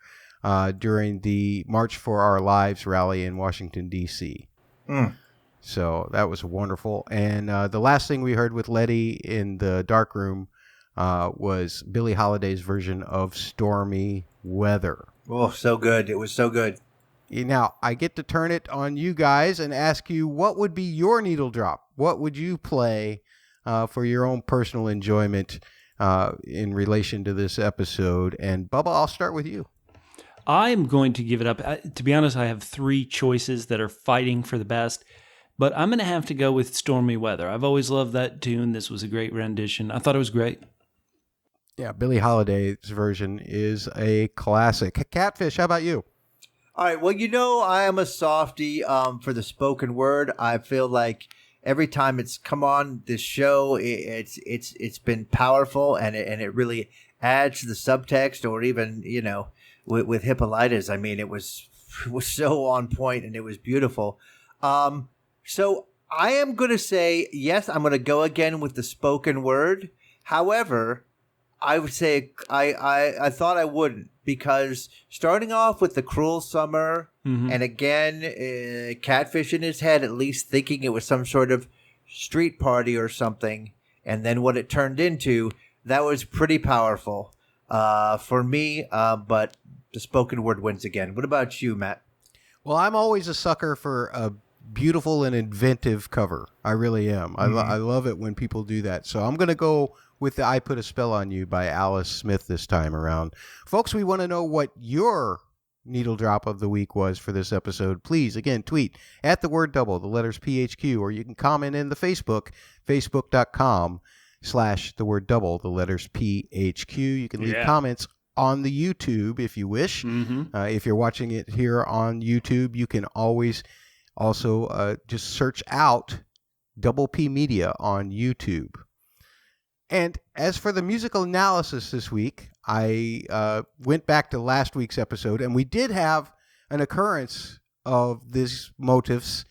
during the March for Our Lives rally in Washington, D.C. So that was wonderful. And the last thing we heard with Letty in the dark room was Billie Holiday's version of Stormy Weather. Oh, so good. It was so good. Now, I get to turn it on you guys and ask you, what would be your needle drop? What would you play for your own personal enjoyment in relation to this episode? And Bubba, I'll start with you. I'm going to give it up. To be honest, I have 3 choices that are fighting for the best, but I'm going to have to go with Stormy Weather. I've always loved that tune. This was a great rendition. I thought it was great. Yeah, Billie Holiday's version is a classic. Catfish, how about you? All right. Well, I am a softie for the spoken word. I feel like every time it's come on this show, it's been powerful, and it really adds to the subtext, or even with Hippolyta's. I mean, it was so on point, and it was beautiful. So I am going to say yes. I'm going to go again with the spoken word. However, I would say I thought I wouldn't, because starting off with the Cruel Summer, and again, Catfish in his head, at least thinking it was some sort of street party or something, and then what it turned into, that was pretty powerful for me, but the spoken word wins again. What about you, Matt? Well, I'm always a sucker for a beautiful and inventive cover. I really am. I love it when people do that. So I'm going to go with the "I Put a Spell on You" by Alice Smith this time around. Folks, we want to know what your needle drop of the week was for this episode. Please, again, tweet @double, the letters PHQ, or you can comment in the Facebook, facebook.com/double, the letters PHQ. You can leave comments on the YouTube if you wish. If you're watching it here on YouTube, you can always also just search out Double P Media on YouTube. And as for the musical analysis this week, I went back to last week's episode, and we did have an occurrence of these motifs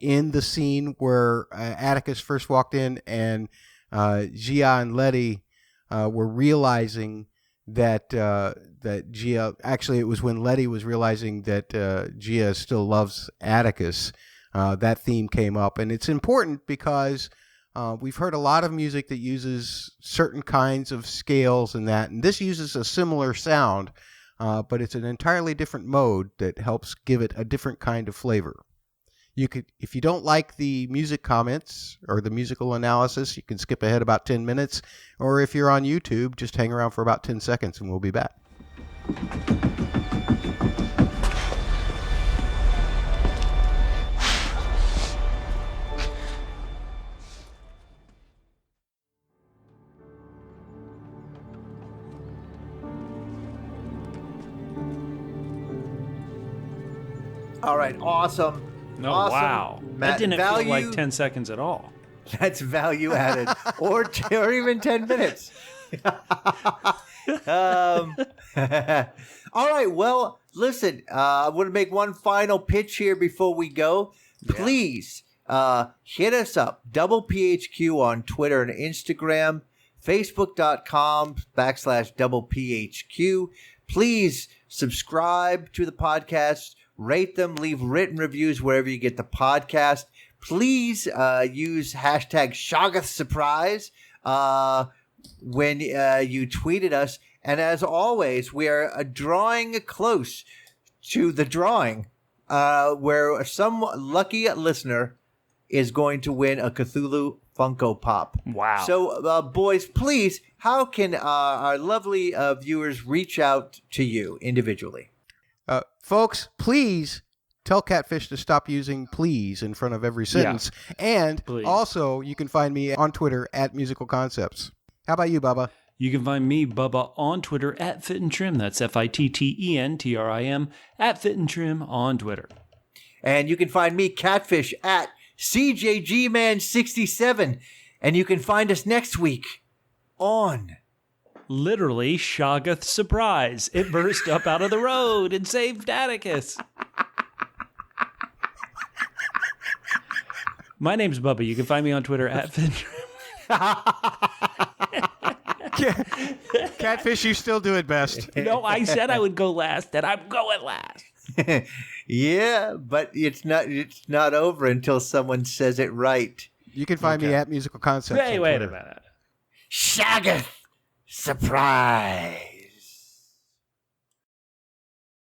in the scene where Atticus first walked in, and Gia and Letty were realizing that Gia, actually it was when Letty was realizing that Gia still loves Atticus. That theme came up, and it's important because we've heard a lot of music that uses certain kinds of scales and this uses a similar sound, but it's an entirely different mode that helps give it a different kind of flavor. You could, if you don't like the music comments or the musical analysis, you can skip ahead about 10 minutes, or if you're on YouTube, just hang around for about 10 seconds and we'll be back. All right, awesome. Oh, awesome. wow. Matt, That didn't value, feel like 10 seconds at all. That's value added, or even 10 minutes. All right, well, listen, I want to make one final pitch here before we go. Please hit us up, Double PHQ on Twitter and Instagram, Facebook.com/Double PHQ. Please subscribe to the podcast. Rate them, leave written reviews wherever you get the podcast. Please use hashtag Shoggoth Surprise when you tweet at us. And as always, we are drawing close to the drawing where some lucky listener is going to win a Cthulhu Funko Pop. Wow. So, boys, please, how can our lovely viewers reach out to you individually? Folks, please tell Catfish to stop using please in front of every sentence. Yeah. And please. Also, you can find me on Twitter at Musical Concepts. How about you, Bubba? You can find me, Bubba, on Twitter at Fit and Trim. That's FITTENTRIM at Fit and Trim on Twitter. And you can find me, Catfish, at CJGman67. And you can find us next week on... Literally, Shoggoth Surprise. It burst up out of the road and saved Atticus. My name's Bubba. You can find me on Twitter at Fintrim. Catfish, you still do it best. No, I said I would go last, and I'm going last. Yeah, but it's not over until someone says it right. You can find me at Musical Concepts. Wait a minute. Shoggoth Surprise.